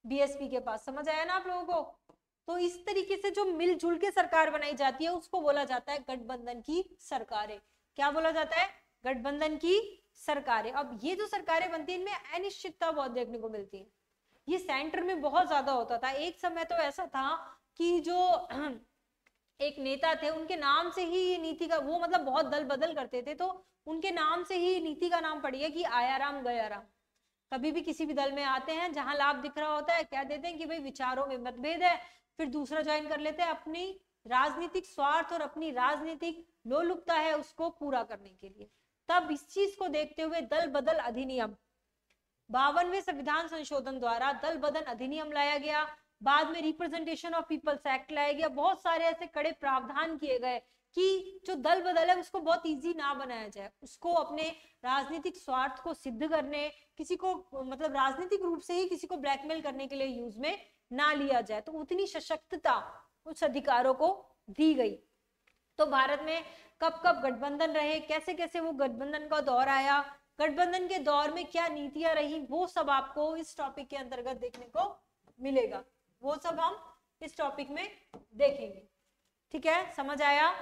बीएसपी के पास। समझ आया ना आप लोगों को। तो इस तरीके से जो मिलजुल के सरकार बनाई जाती है उसको बोला जाता है गठबंधन की सरकारें। क्या बोला जाता है, गठबंधन की सरकारें। अब ये जो सरकारें बनती है, इनमें अनिश्चितता बहुत देखने को मिलती है। ये सेंटर में बहुत ज्यादा होता था। एक समय तो ऐसा था कि जो एक नेता थे, उनके नाम से ही ये नीति का, वो मतलब बहुत दल बदल करते थे, तो उनके नाम से ही नीति का नाम पड़ी है कि आया राम गया राम। कभी भी किसी भी दल में आते हैं, जहां लाभ दिख रहा होता है, कह देते हैं कि भाई विचारों में मतभेद है, फिर दूसरा ज्वाइन कर लेते हैं, अपनी राजनीतिक स्वार्थ और अपनी राजनीतिक लोलुपता है उसको पूरा करने के लिए। तब इस चीज को देखते हुए दल बदल अधिनियम, 52वें संविधान संशोधन द्वारा दल बदल अधिनियम लाया गया। बाद में रिप्रेजेंटेशन ऑफ पीपल्स एक्ट लाया गया। बहुत सारे ऐसे कड़े प्रावधान किए गए कि जो दल बदल है उसको बहुत इजी ना बनाया जाए, उसको अपने राजनीतिक स्वार्थ को सिद्ध करने, किसी को मतलब राजनीतिक रूप से ही किसी को ब्लैकमेल करने के लिए यूज में ना लिया जाए। तो उतनी सशक्तता उस अधिकारों को दी गई। तो भारत में कब कब गठबंधन रहे, कैसे कैसे वो गठबंधन का दौर आया, गठबंधन के दौर में क्या नीतियां रही, वो सब आपको इस टॉपिक के अंतर्गत देखने को मिलेगा, वो सब हम इस टॉपिक में देखेंगे। ठीक है, समझ आया।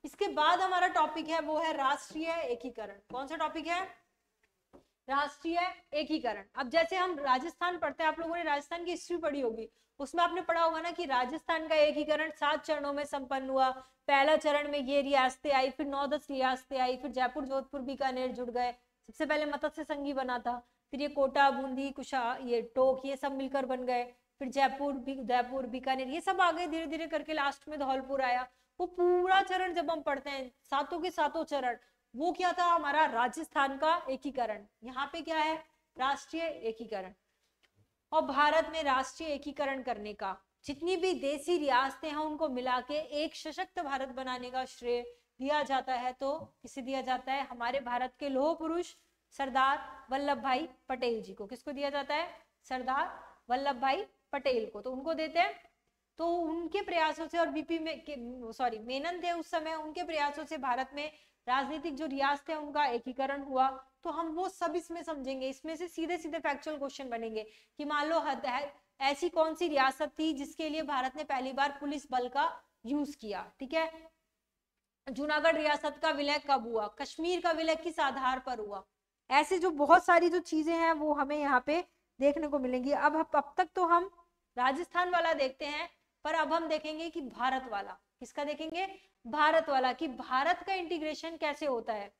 इसके बाद हमारा टॉपिक है वो है राष्ट्रीय एकीकरण। कौन सा टॉपिक है? राष्ट्रीय एकीकरण। अब जैसे हम राजस्थान पढ़ते हैं, आप लोगों ने राजस्थान की हिस्ट्री पढ़ी होगी, उसमें आपने पढ़ा होगा ना कि राजस्थान का एकीकरण 7 चरणों में संपन्न हुआ। पहला चरण में ये रियासतें आई, फिर 9-10 रियासतें आई, फिर जयपुर, जोधपुर, बीकानेर जुड़ गए। सबसे पहले मत्स्य संघी बना था, फिर ये कोटा, बूंदी, कुशा, ये टोक, ये सब मिलकर बन गए। फिर जयपुर, उदयपुर, बीकानेर, ये सब आगे धीरे धीरे करके लास्ट में धौलपुर आया। वो पूरा चरण जब हम पढ़ते हैं, सातों के सातों चरण, वो क्या था? हमारा राजस्थान का एकीकरण। यहाँ पे क्या है? राष्ट्रीय एकीकरण। और भारत में राष्ट्रीय एकीकरण करने का, जितनी भी देसी रियासतें हैं उनको मिला के एक सशक्त भारत बनाने का श्रेय दिया जाता है। तो किसे दिया जाता है? हमारे भारत के लौह पुरुष सरदार वल्लभ भाई पटेल जी को। किसको दिया जाता है? सरदार वल्लभ भाई पटेल को। तो उनको देते हैं। तो उनके प्रयासों से, और बीपी में मेनन थे उस समय, उनके प्रयासों से भारत में राजनीतिक जो रियासतें हैं उनका एकीकरण हुआ। तो हम वो सब इसमें समझेंगे। इसमें से सीधे सीधे फैक्चुअल क्वेश्चन बनेंगे कि मान लो ऐसी कौन सी रियासत थी जिसके लिए भारत ने पहली बार पुलिस बल का यूज किया। ठीक है, जूनागढ़ रियासत का विलय कब हुआ, कश्मीर का विलय किस आधार पर हुआ। ऐसे जो बहुत सारी जो चीजें हैं वो हमें यहाँ पे देखने को मिलेंगी। अब तक तो हम राजस्थान वाला देखते हैं, पर अब हम देखेंगे कि भारत वाला। किसका देखेंगे? भारत वाला, कि भारत का इंटीग्रेशन कैसे होता है,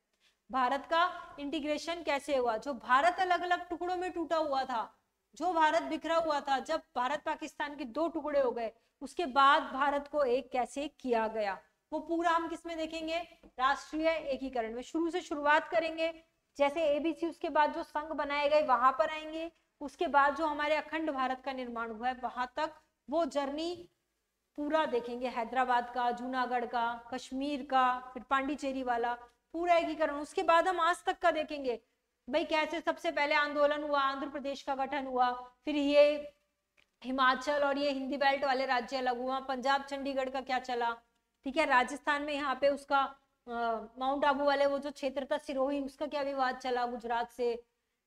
भारत का इंटीग्रेशन कैसे हुआ। जो भारत अलग अलग टुकड़ों में टूटा हुआ था, जो भारत बिखरा हुआ था, जब भारत पाकिस्तान के 2 टुकड़े हो गए, उसके बाद भारत को एक कैसे किया गया, वो पूरा हम किसमें देखेंगे? राष्ट्रीय एकीकरण में। शुरू से शुरुआत करेंगे, जैसे एबीसी, उसके बाद जो संघ बनाए गए वहां पर आएंगे, उसके बाद जो हमारे अखंड भारत का निर्माण हुआ है वहां तक वो जर्नी पूरा देखेंगे। हैदराबाद का, जूनागढ़ का, कश्मीर का, फिर पांडिचेरी वाला पूरा एकीकरण। उसके बाद हम आज तक का देखेंगे, भाई कैसे सबसे पहले आंदोलन हुआ, आंध्र प्रदेश का गठन हुआ, फिर ये हिमाचल और ये हिंदी बेल्ट वाले राज्य अलग हुआ, पंजाब चंडीगढ़ का क्या चला। ठीक है, राजस्थान में यहाँ पे उसका माउंट आबू वाले वो जो क्षेत्र था सिरोही, उसका क्या विवाद चला गुजरात से।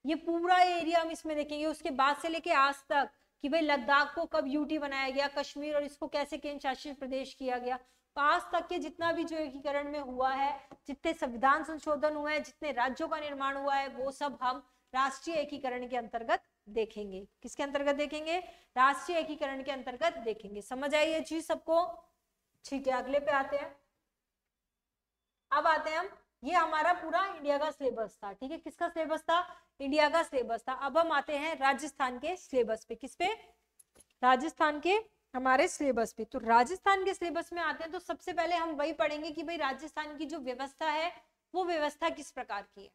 ये पूरा एरिया हम इसमें देखेंगे। उसके बाद से लेके आज तक कि भाई लद्दाख को कब यूटी बनाया गया, कश्मीर और इसको कैसे केंद्र शासित प्रदेश किया गया। आज तक के जितना भी जो एकीकरण में हुआ है, जितने संविधान संशोधन हुए हैं, जितने राज्यों का निर्माण हुआ है, वो सब हम राष्ट्रीय एकीकरण के अंतर्गत देखेंगे। किसके अंतर्गत देखेंगे? राष्ट्रीय एकीकरण के अंतर्गत देखेंगे। समझ आई ये चीज सबको? ठीक है, अगले पे आते हैं। अब आते हैं हम, ये हमारा पूरा इंडिया का सिलेबस था। ठीक है, किसका सिलेबस था? इंडिया का सिलेबस था। अब हम आते हैं राजस्थान के सिलेबस पे। किस पे? राजस्थान के हमारे सिलेबस पे। तो राजस्थान के सिलेबस में आते हैं तो सबसे पहले हम वही पढ़ेंगे कि भाई राजस्थान की जो व्यवस्था है वो व्यवस्था किस प्रकार की है।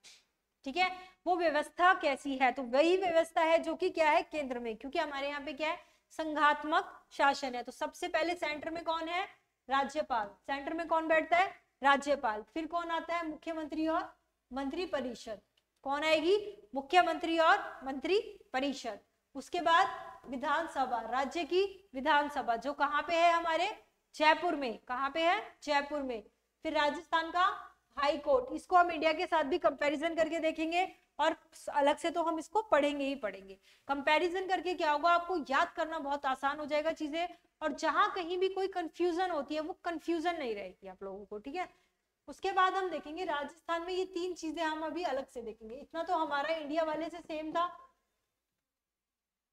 ठीक है, वो व्यवस्था कैसी है? तो वही व्यवस्था है जो कि क्या है? केंद्र में, क्योंकि हमारे यहाँ पे क्या है? संघात्मक शासन है। तो सबसे पहले सेंटर में कौन है? राज्यपाल। सेंटर में कौन बैठता है? राज्यपाल। फिर कौन आता है? मुख्यमंत्री और मंत्री परिषद। कौन आएगी? मुख्यमंत्री और मंत्री परिषद। उसके बाद विधानसभा, राज्य की विधानसभा, जो कहाँ पे है? हमारे जयपुर में। कहाँ पे है? जयपुर में। फिर राजस्थान का हाई कोर्ट। इसको हम इंडिया के साथ भी कंपैरिजन करके देखेंगे, और अलग से तो हम इसको पढ़ेंगे ही पढ़ेंगे। कंपैरिजन करके क्या होगा? आपको याद करना बहुत आसान हो जाएगा चीजें, और जहां कहीं भी कोई कंफ्यूजन होती है वो कंफ्यूजन नहीं रहेगी आप लोगों को। ठीक है, उसके बाद हम देखेंगे राजस्थान में ये 3 चीजें हम अभी अलग से देखेंगे। इतना तो हमारा इंडिया वाले से सेम था,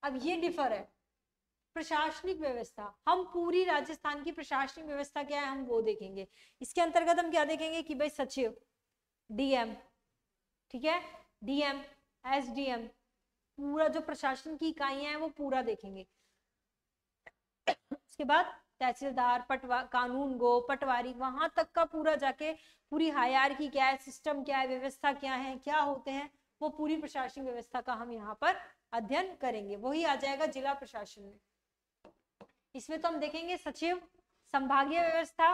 अब ये डिफर है। प्रशासनिक व्यवस्था, हम पूरी राजस्थान की प्रशासनिक व्यवस्था क्या है हम वो देखेंगे। इसके अंतर्गत हम क्या देखेंगे कि भाई सचिव, डीएम, ठीक है, डीएम, एसडीएम, पूरा जो प्रशासन की इकाइयां हैं वो पूरा देखेंगे। उसके बाद तहसीलदार, कानून गो, पटवारी, वहां तक का पूरा जाके पूरी हायरार्की क्या है, सिस्टम क्या है, व्यवस्था क्या है, क्या होते हैं, वो पूरी प्रशासनिक व्यवस्था का हम यहाँ पर अध्ययन करेंगे। वही आ जाएगा जिला प्रशासन में। इसमें तो हम देखेंगे सचिव, संभागीय व्यवस्था,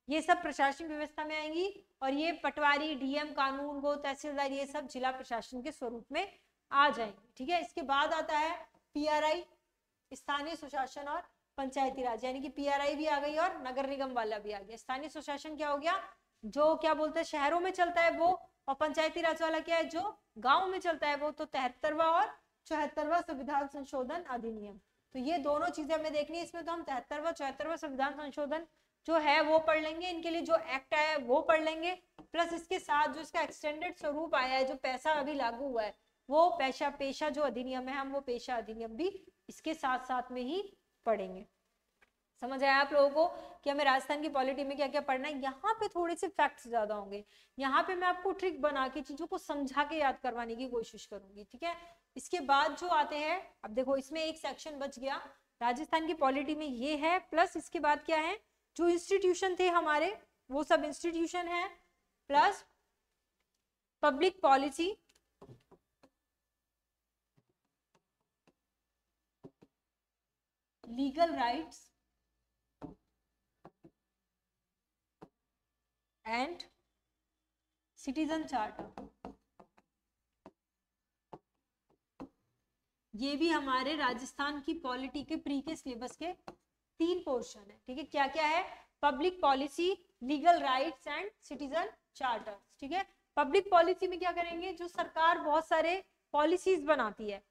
ये सब प्रशासन व्यवस्था में आएंगी, और ये पटवारी, डीएम, कानून गो, तहसीलदार, ये सब जिला प्रशासन के स्वरूप में आ जाएंगे। ठीक है, इसके बाद आता है पीआरआई, स्थानीय सुशासन और पंचायती राज, यानी कि पीआरआई भी आ गई और नगर निगम वाला भी आ गया। स्थानीय सुशासन क्या हो गया, जो क्या बोलते हैं शहरों में चलता है वो, और पंचायती राज वाला क्या है, जो गांव में चलता है वो। तो 73वां और 74वां संविधान संशोधन अधिनियम, तो ये दोनों चीजें हमें देखनी है इसमें। तो हम 73वां 74वां संविधान संशोधन जो है वो पढ़ लेंगे, इनके लिए जो एक्ट आया है वो पढ़ लेंगे, प्लस इसके साथ जो इसका एक्सटेंडेड स्वरूप आया है, जो पैसा अभी लागू हुआ है, वो पेशा जो अधिनियम है, हम वो पेशा अधिनियम भी इसके साथ साथ में ही पढ़ेंगे। समझ आया आप लोगों को कि हमें राजस्थान की पॉलिटी में क्या क्या पढ़ना है। यहाँ पे थोड़े से फैक्ट्स ज्यादा होंगे, यहाँ पे मैं आपको ट्रिक बना के चीजों को समझा के याद करवाने की कोशिश करूंगी। ठीक है, इसके बाद जो आते हैं, अब देखो इसमें एक सेक्शन बच गया राजस्थान की पॉलिटी में, ये है, प्लस इसके बाद क्या है, जो इंस्टीट्यूशन थे हमारे वो सब इंस्टीट्यूशन है, plus public policy, legal rights and citizen charter. ये भी हमारे राजस्थान की पॉलिटी के प्री के सिलेबस के 3 पोर्शन है। ठीक है, क्या क्या है, public policy, legal rights and citizen charter. ठीक है, पब्लिक पॉलिसी में क्या करेंगे, जो सरकार बहुत सारे पॉलिसीज बनाती है,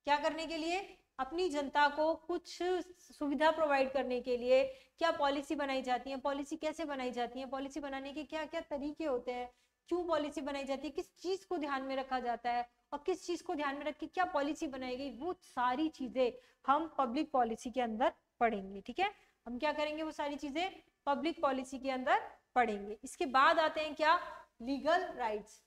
क्या करने के लिए, अपनी जनता को कुछ सुविधा प्रोवाइड करने के लिए क्या पॉलिसी बनाई जाती है, पॉलिसी कैसे बनाई जाती है, पॉलिसी बनाने के क्या क्या तरीके होते हैं, क्यों पॉलिसी बनाई जाती है, किस चीज को ध्यान में रखा जाता है, और किस चीज को ध्यान में रख के क्या पॉलिसी बनाई गई, वो सारी चीजें हम पब्लिक पॉलिसी के अंदर पढ़ेंगे। ठीक है, हम क्या करेंगे, वो सारी चीजें पब्लिक पॉलिसी के अंदर पढ़ेंगे। इसके बाद आते हैं क्या, लीगल राइट्स,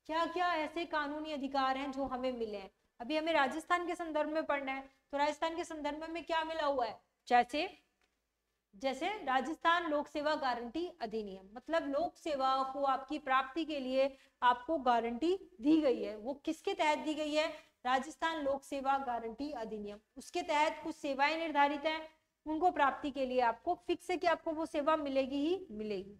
क्या क्या ऐसे कानूनी अधिकार हैं जो हमें मिले हैं। अभी हमें राजस्थान के संदर्भ में पढ़ना है, तो राजस्थान के संदर्भ में क्या मिला हुआ है, जैसे राजस्थान लोक सेवा गारंटी अधिनियम, मतलब लोक सेवा को आपकी प्राप्ति के लिए आपको गारंटी दी गई है। वो किसके तहत दी गई है, राजस्थान लोक सेवा गारंटी अधिनियम। उसके तहत कुछ सेवाएं निर्धारित हैं, उनको प्राप्ति के लिए आपको फिक्स है कि आपको वो सेवा मिलेगी ही मिलेगी।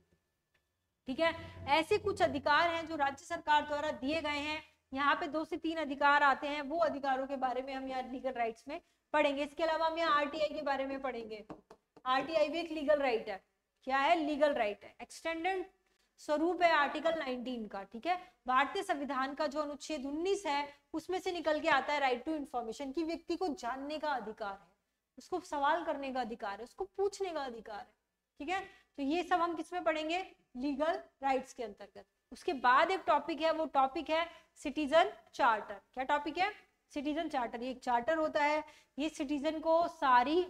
ठीक है, ऐसे कुछ अधिकार हैं जो राज्य सरकार द्वारा दिए गए हैं। यहाँ पे 2 से 3 अधिकार आते हैं, वो अधिकारों के बारे में हम यहाँ लीगल राइट्स में पढ़ेंगे। इसके अलावा हम यहाँ आरटीआई के बारे में पढ़ेंगे। आरटीआई भी एक लीगल राइट है। क्या है, लीगल राइट है, एक्सटेंडेड स्वरूप है आर्टिकल 19 का। ठीक है, भारतीय संविधान का जो अनुच्छेद 19 है उसमें से निकल के आता है राइट टू इंफॉर्मेशन, की व्यक्ति को जानने का अधिकार है, उसको सवाल करने का अधिकार है, उसको पूछने का अधिकार है। ठीक है, तो ये सब हम किसमें पढ़ेंगे, लीगल राइट्स के अंतर्गत। उसके बाद एक टॉपिक है, वो टॉपिक है सिटीजन चार्टर। क्या टॉपिक है, सिटीजन चार्टर। ये एक चार्टर होता है, ये सिटीजन को सारी,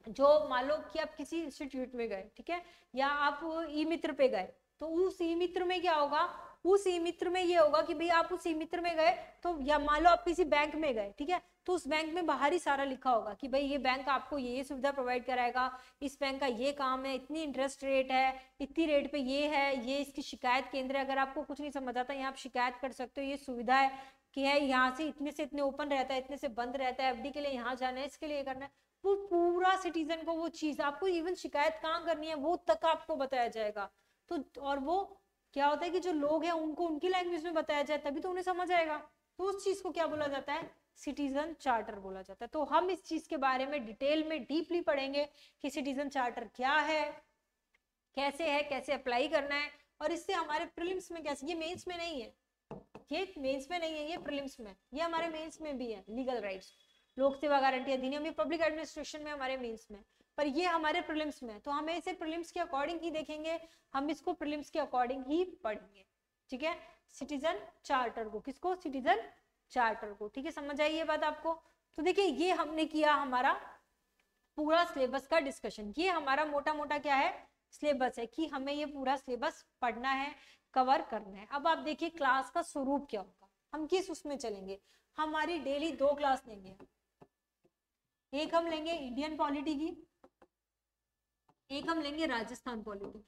जो मान लो कि आप किसी इंस्टीट्यूट में गए, ठीक है, या आप ई मित्र पे गए, तो उस ई मित्र में क्या होगा, उस ई मित्र में ये होगा कि भाई आप उस ई मित्र में गए, तो या मान लो आप किसी बैंक में गए, ठीक है, तो उस बैंक में बाहर ही सारा लिखा होगा कि भाई ये बैंक आपको ये सुविधा प्रोवाइड कराएगा, इस बैंक का ये काम है, इतनी इंटरेस्ट रेट है, इतनी रेट पे ये है, ये इसकी शिकायत केंद्र है, अगर आपको कुछ नहीं समझ आता यहाँ आप शिकायत कर सकते हो, ये सुविधा है कि है यहाँ से इतने ओपन रहता है, इतने से बंद रहता है, एफडी के लिए यहाँ जाना है, इसके लिए करना है। वो पूरा सिटीजन को वो चीज, आपको इवन शिकायत कहाँ करनी है वो तक आपको बताया जाएगा। तो और वो क्या होता है कि जो लोग हैं उनको उनकी लैंग्वेज में बताया जाए, तभी तो उन्हें समझ आएगा। तो उस चीज को क्या बोला जाता है, सिटीजन चार्टर बोला जाता है। तो हम इस चीज के बारे में डिटेल में डीपली पढ़ेंगे कि सिटीजन चार्टर क्या है, कैसे अप्लाई करना है, और इससे हमारे प्रीलिम्स में कैसे, ये मेंस में नहीं है, ये मेंस में नहीं है, ये प्रीलिम्स में, ये हमारे मेंस में भी है। लीगल राइट्स, लोक सेवा गारंटी अधिनियम, ये पब्लिक एडमिनिस्ट्रेशन में हमारे मेंस में, पर ये हमारे प्रीलिम्स में, तो हमें इसे प्रीलिम्स के अकॉर्डिंग ही देखेंगे, हम इसको प्रीलिम्स के अकॉर्डिंग ही पढ़ेंगे। ठीक है, सिटीजन चार्टर को, किसको, सिटीजन चार्टर को। ठीक है, समझ आई ये बात आपको। तो देखिए ये हमने किया हमारा पूरा सिलेबस का डिस्कशन, ये हमारा मोटा मोटा क्या है, सिलेबस है कि हमें ये पूरा सिलेबस पढ़ना है, कवर करना है। अब आप देखिए क्लास का स्वरूप क्या होगा, हम किस उसमें चलेंगे। हमारी डेली 2 क्लास लेंगे, एक हम लेंगे इंडियन पॉलिटी की, एक हम लेंगे राजस्थान पॉलिटी।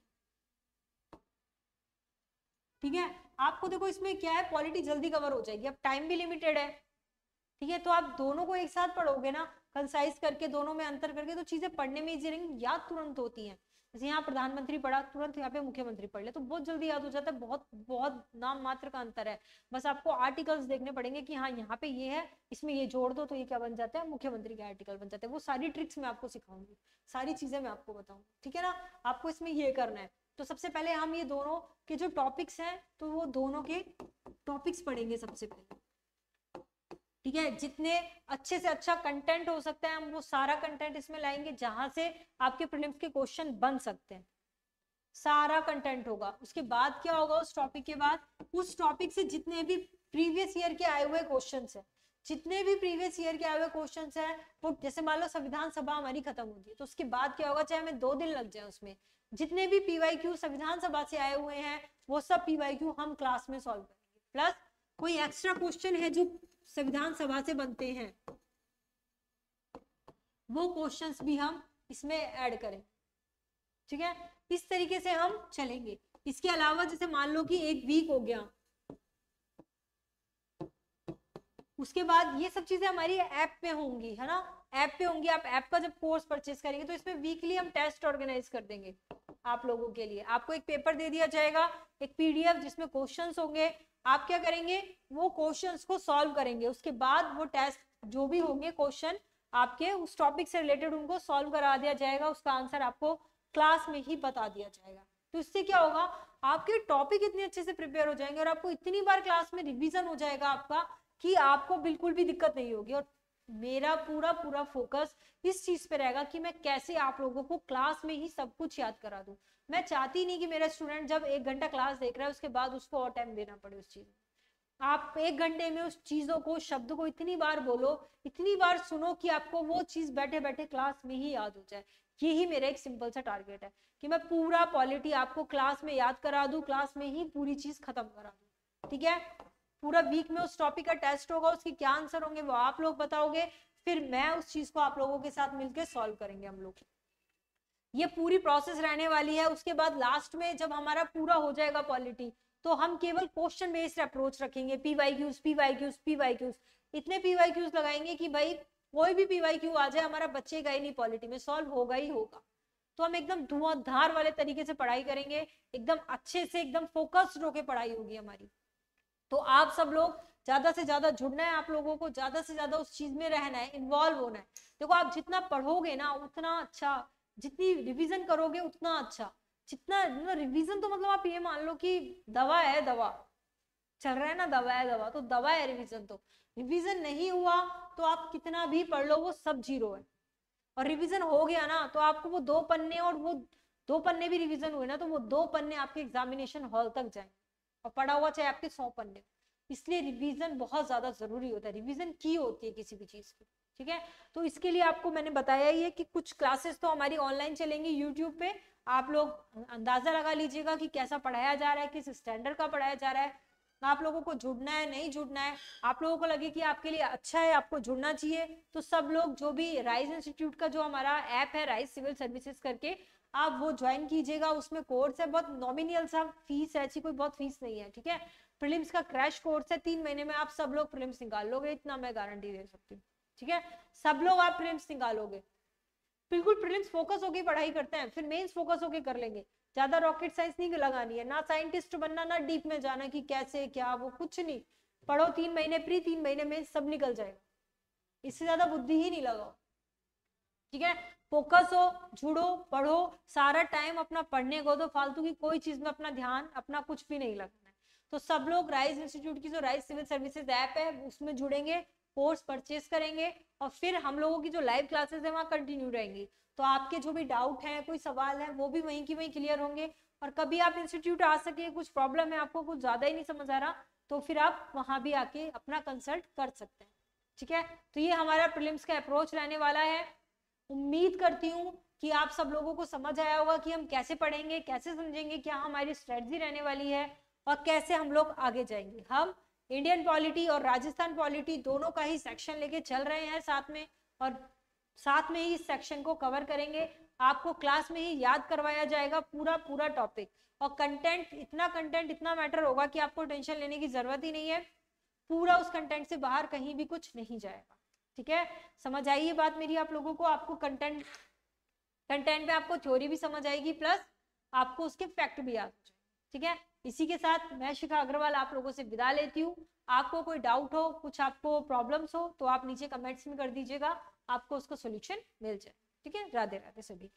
ठीक है, आपको देखो इसमें क्या है, पॉलिटी जल्दी कवर हो जाएगी, अब टाइम भी लिमिटेड है। ठीक है, तो आप दोनों को एक साथ पढ़ोगे ना, कंसाइज करके, दोनों में अंतर करके, तो चीजें पढ़ने में इजी रहेंगी, याद तुरंत होती हैं। जैसे यहाँ प्रधानमंत्री पढ़ा, तुरंत यहाँ पे मुख्यमंत्री पढ़ ले तो बहुत जल्दी याद हो जाता है। बहुत बहुत नाम मात्र का अंतर है, बस आपको आर्टिकल्स देखने पड़ेंगे कि हाँ यहाँ पे ये है, इसमें ये जोड़ दो तो ये क्या बन जाता है, मुख्यमंत्री के आर्टिकल बन जाते हैं। वो सारी ट्रिक्स मैं आपको सिखाऊंगी, सारी चीजें मैं आपको बताऊंगी, ठीक है ना। आपको इसमें ये करना है। तो सबसे पहले हम ये दोनों के जो टॉपिक्स हैं, तो वो दोनों के टॉपिक्स पढ़ेंगे सबसे पहले, ठीक है। जितने अच्छे से अच्छा कंटेंट हो सकता है हम वो सारा कंटेंट इसमें लाएंगे, जहां से आपके प्रीलिम्स के क्वेश्चन बन सकते हैं, सारा कंटेंट होगा। उसके बाद क्या होगा, उस टॉपिक के बाद उस टॉपिक से जितने भी प्रीवियस ईयर के आए हुए क्वेश्चंस हैं, जितने भी प्रीवियस ईयर के आए हुए क्वेश्चंस हैं, वो जैसे मान लो संविधान सभा हमारी खत्म होगी तो उसके बाद क्या होगा, चाहे हमें 2 दिन लग जाए, उसमें जितने भी पीवाईक्यू संविधान सभा से आए हुए हैं वो सब पीवाईक्यू हम क्लास में सॉल्व करेंगे। प्लस कोई एक्स्ट्रा क्वेश्चन है जो संविधान सभा से बनते हैं, वो क्वेश्चंस भी हम इसमें ऐड करें, ठीक है। इस तरीके से हम चलेंगे। इसके अलावा जैसे मान लो कि एक वीक हो गया, उसके बाद ये सब चीजें हमारी ऐप पे होंगी, है ना, ऐप पे होंगी। आप ऐप का जब कोर्स परचेज करेंगे तो इसमें वीकली हम टेस्ट ऑर्गेनाइज कर देंगे आप लोगों के लिए। आपको एक पेपर दे दिया जाएगा, एक पीडीएफ जिसमें क्वेश्चंस होंगे, आप क्या करेंगे, वो क्वेश्चंस को सॉल्व करेंगे। उसके बाद वो टेस्ट जो भी होंगे क्वेश्चन आपके उस टॉपिक से रिलेटेड, उनको सॉल्व करा दिया जाएगा, उसका आंसर आपको क्लास में ही बता दिया जाएगा। तो इससे क्या होगा, आपके टॉपिक इतने अच्छे से प्रिपेयर हो जाएंगे और आपको इतनी बार क्लास में रिवीजन हो जाएगा आपका कि आपको बिल्कुल भी दिक्कत नहीं होगी। और मेरा पूरा पूरा फोकस इस चीज पे रहेगा कि मैं कैसे आप लोगों को क्लास में ही सब कुछ याद करा दूं। मैं चाहती नहीं कि मेरा स्टूडेंट जब 1 घंटा क्लास देख रहा है उसके बाद उसको और टाइम देना पड़े उस चीज में। आप 1 घंटे में उस चीजों को, शब्द को इतनी बार बोलो, इतनी बार सुनो कि आपको वो चीज बैठे बैठे क्लास में ही याद हो जाए। यही मेरा एक सिंपल सा टारगेट है कि मैं पूरा पॉलिटी आपको क्लास में याद करा दूं, क्लास में ही पूरी चीज खत्म करा दूं, ठीक है। पूरा वीक में उस टॉपिक का टेस्ट होगा, उसके क्या आंसर होंगे वो आप लोग बताओगे, फिर मैं उस चीज को आप लोगों के साथ मिलकर सॉल्व करेंगे हम लोग। ये पूरी प्रोसेस रहने वाली है। उसके बाद लास्ट में जब हमारा पूरा हो जाएगा पॉलिटी, तो हम केवल क्वेश्चन बेस्ड अप्रोच रखेंगे, पीवाईक्यूज पीवाईक्यूज पीवाईक्यूज, इतने पीवाईक्यूज लगाएंगे कि भाई कोई भी पीवाईक्यू आ जाए हमारा बचेगा ही नहीं, पॉलिटी में सॉल्व होगा ही होगा। तो हम एकदम धुआंधार वाले तरीके से पढ़ाई करेंगे, एकदम अच्छे से, एकदम फोकस्ड होकर पढ़ाई होगी हमारी। तो आप सब लोग ज्यादा से ज्यादा जुड़ना है, आप लोगों को ज्यादा से ज्यादा उस चीज में रहना है, इन्वॉल्व होना है। देखो आप जितना पढ़ोगे ना उतना अच्छा, जितनी रिवीजन करोगे उतना अच्छा। जितना रिवीजन तो मतलब आप ये मान लो कि दवा है, दवा चल रहा है ना, दवा है दवा, तो दवा है रिवीजन। तो रिवीजन नहीं हुआ तो आप कितना भी पढ़ लो वो सब जीरो है। और रिवीजन हो गया ना तो आपको वो 2 पन्ने, और वो 2 पन्ने भी रिवीजन हुए ना तो वो 2 पन्ने आपके एग्जामिनेशन हॉल तक जाएंगे, और पढ़ा हुआ चाहे आपके 100 पन्ने। इसलिए रिवीजन बहुत ज्यादा जरूरी होता है, रिवीजन की होती है किसी भी चीज की, ठीक है। तो इसके लिए आपको मैंने बताया ही है कि कुछ क्लासेस तो हमारी ऑनलाइन चलेंगी यूट्यूब पे, आप लोग अंदाजा लगा लीजिएगा कि कैसा पढ़ाया जा रहा है, किस स्टैंडर्ड का पढ़ाया जा रहा है। आप लोगों को जुड़ना है, नहीं जुड़ना है, आप लोगों को लगे कि आपके लिए अच्छा है, आपको जुड़ना चाहिए, तो सब लोग जो भी राइज इंस्टीट्यूट का जो हमारा ऐप है राइज सिविल सर्विसेज करके, आप वो ज्वाइन कीजिएगा। उसमें कोर्स है, बहुत नॉमिनल सा फीस है, ऐसी कोई बहुत फीस नहीं है, ठीक है। प्रीलिम्स का क्रैश कोर्स है, 3 महीने में आप सब लोग प्रीलिम्स निकाल लोगे, इतना मैं गारंटी दे सकती हूँ, ठीक है। सब लोग आप प्रीलिम्स निकालोगे, बिल्कुल प्रीलिम्स फोकस होकर पढ़ाई करते हैं, फिर मेंस फोकस होकर कर लेंगे। ज्यादा रॉकेट साइंस नहीं लगानी है, ना साइंटिस्ट बनना, ना डीप में जाना कि कैसे क्या, वो कुछ नहीं। पढ़ो 3 महीने प्री, 3 महीने में सब निकल जाएगा, इससे ज्यादा बुद्धि ही नहीं लगाओ, ठीक है। फोकस हो, जुड़ो, पढ़ो, सारा टाइम अपना पढ़ने को दो, फालतू की कोई चीज में अपना ध्यान, अपना कुछ भी नहीं लगना है। तो सब लोग राइज इंस्टीट्यूट की जो राइज सिविल सर्विसेज ऐप है उसमें जुड़ेंगे, कोर्स परचेज करेंगे, और फिर हम लोगों की जो लाइव क्लासेस है वहां कंटिन्यू रहेंगी। तो आपके जो भी डाउट है, कोई सवाल है, वो भी वहीं की वहीं क्लियर होंगे। और कभी आप इंस्टीट्यूट आ सके, कुछ प्रॉब्लम है, आपको कुछ ज्यादा ही नहीं समझ आ रहा, तो फिर आप वहां भी आके अपना कंसल्ट कर सकते हैं, ठीक है। तो ये हमारा प्रीलिम्स का अप्रोच रहने वाला है। उम्मीद करती हूँ कि आप सब लोगों को समझ आया होगा कि हम कैसे पढ़ेंगे, कैसे समझेंगे, क्या हमारी स्ट्रेटजी रहने वाली है, और कैसे हम लोग आगे जाएंगे। हम इंडियन पॉलिटी और राजस्थान पॉलिटी दोनों का ही सेक्शन लेके चल रहे हैं साथ में, और साथ में ही इस सेक्शन को कवर करेंगे। आपको क्लास में ही याद करवाया जाएगा पूरा पूरा टॉपिक, और कंटेंट इतना मैटर होगा कि आपको टेंशन लेने की जरूरत ही नहीं है। पूरा उस कंटेंट से बाहर कहीं भी कुछ नहीं जाएगा, ठीक है। समझ आई ये बात मेरी आप लोगों को? आपको कंटेंट कंटेंट में आपको थ्योरी भी समझ आएगी प्लस आपको उसके फैक्ट भी याद हो जाए। ठीक है, इसी के साथ मैं शिखा अग्रवाल आप लोगों से विदा लेती हूँ। आपको कोई डाउट हो, कुछ आपको प्रॉब्लम्स हो तो आप नीचे कमेंट्स में कर दीजिएगा, आपको उसका सोल्यूशन मिल जाए। ठीक है, राधे राधे सभी।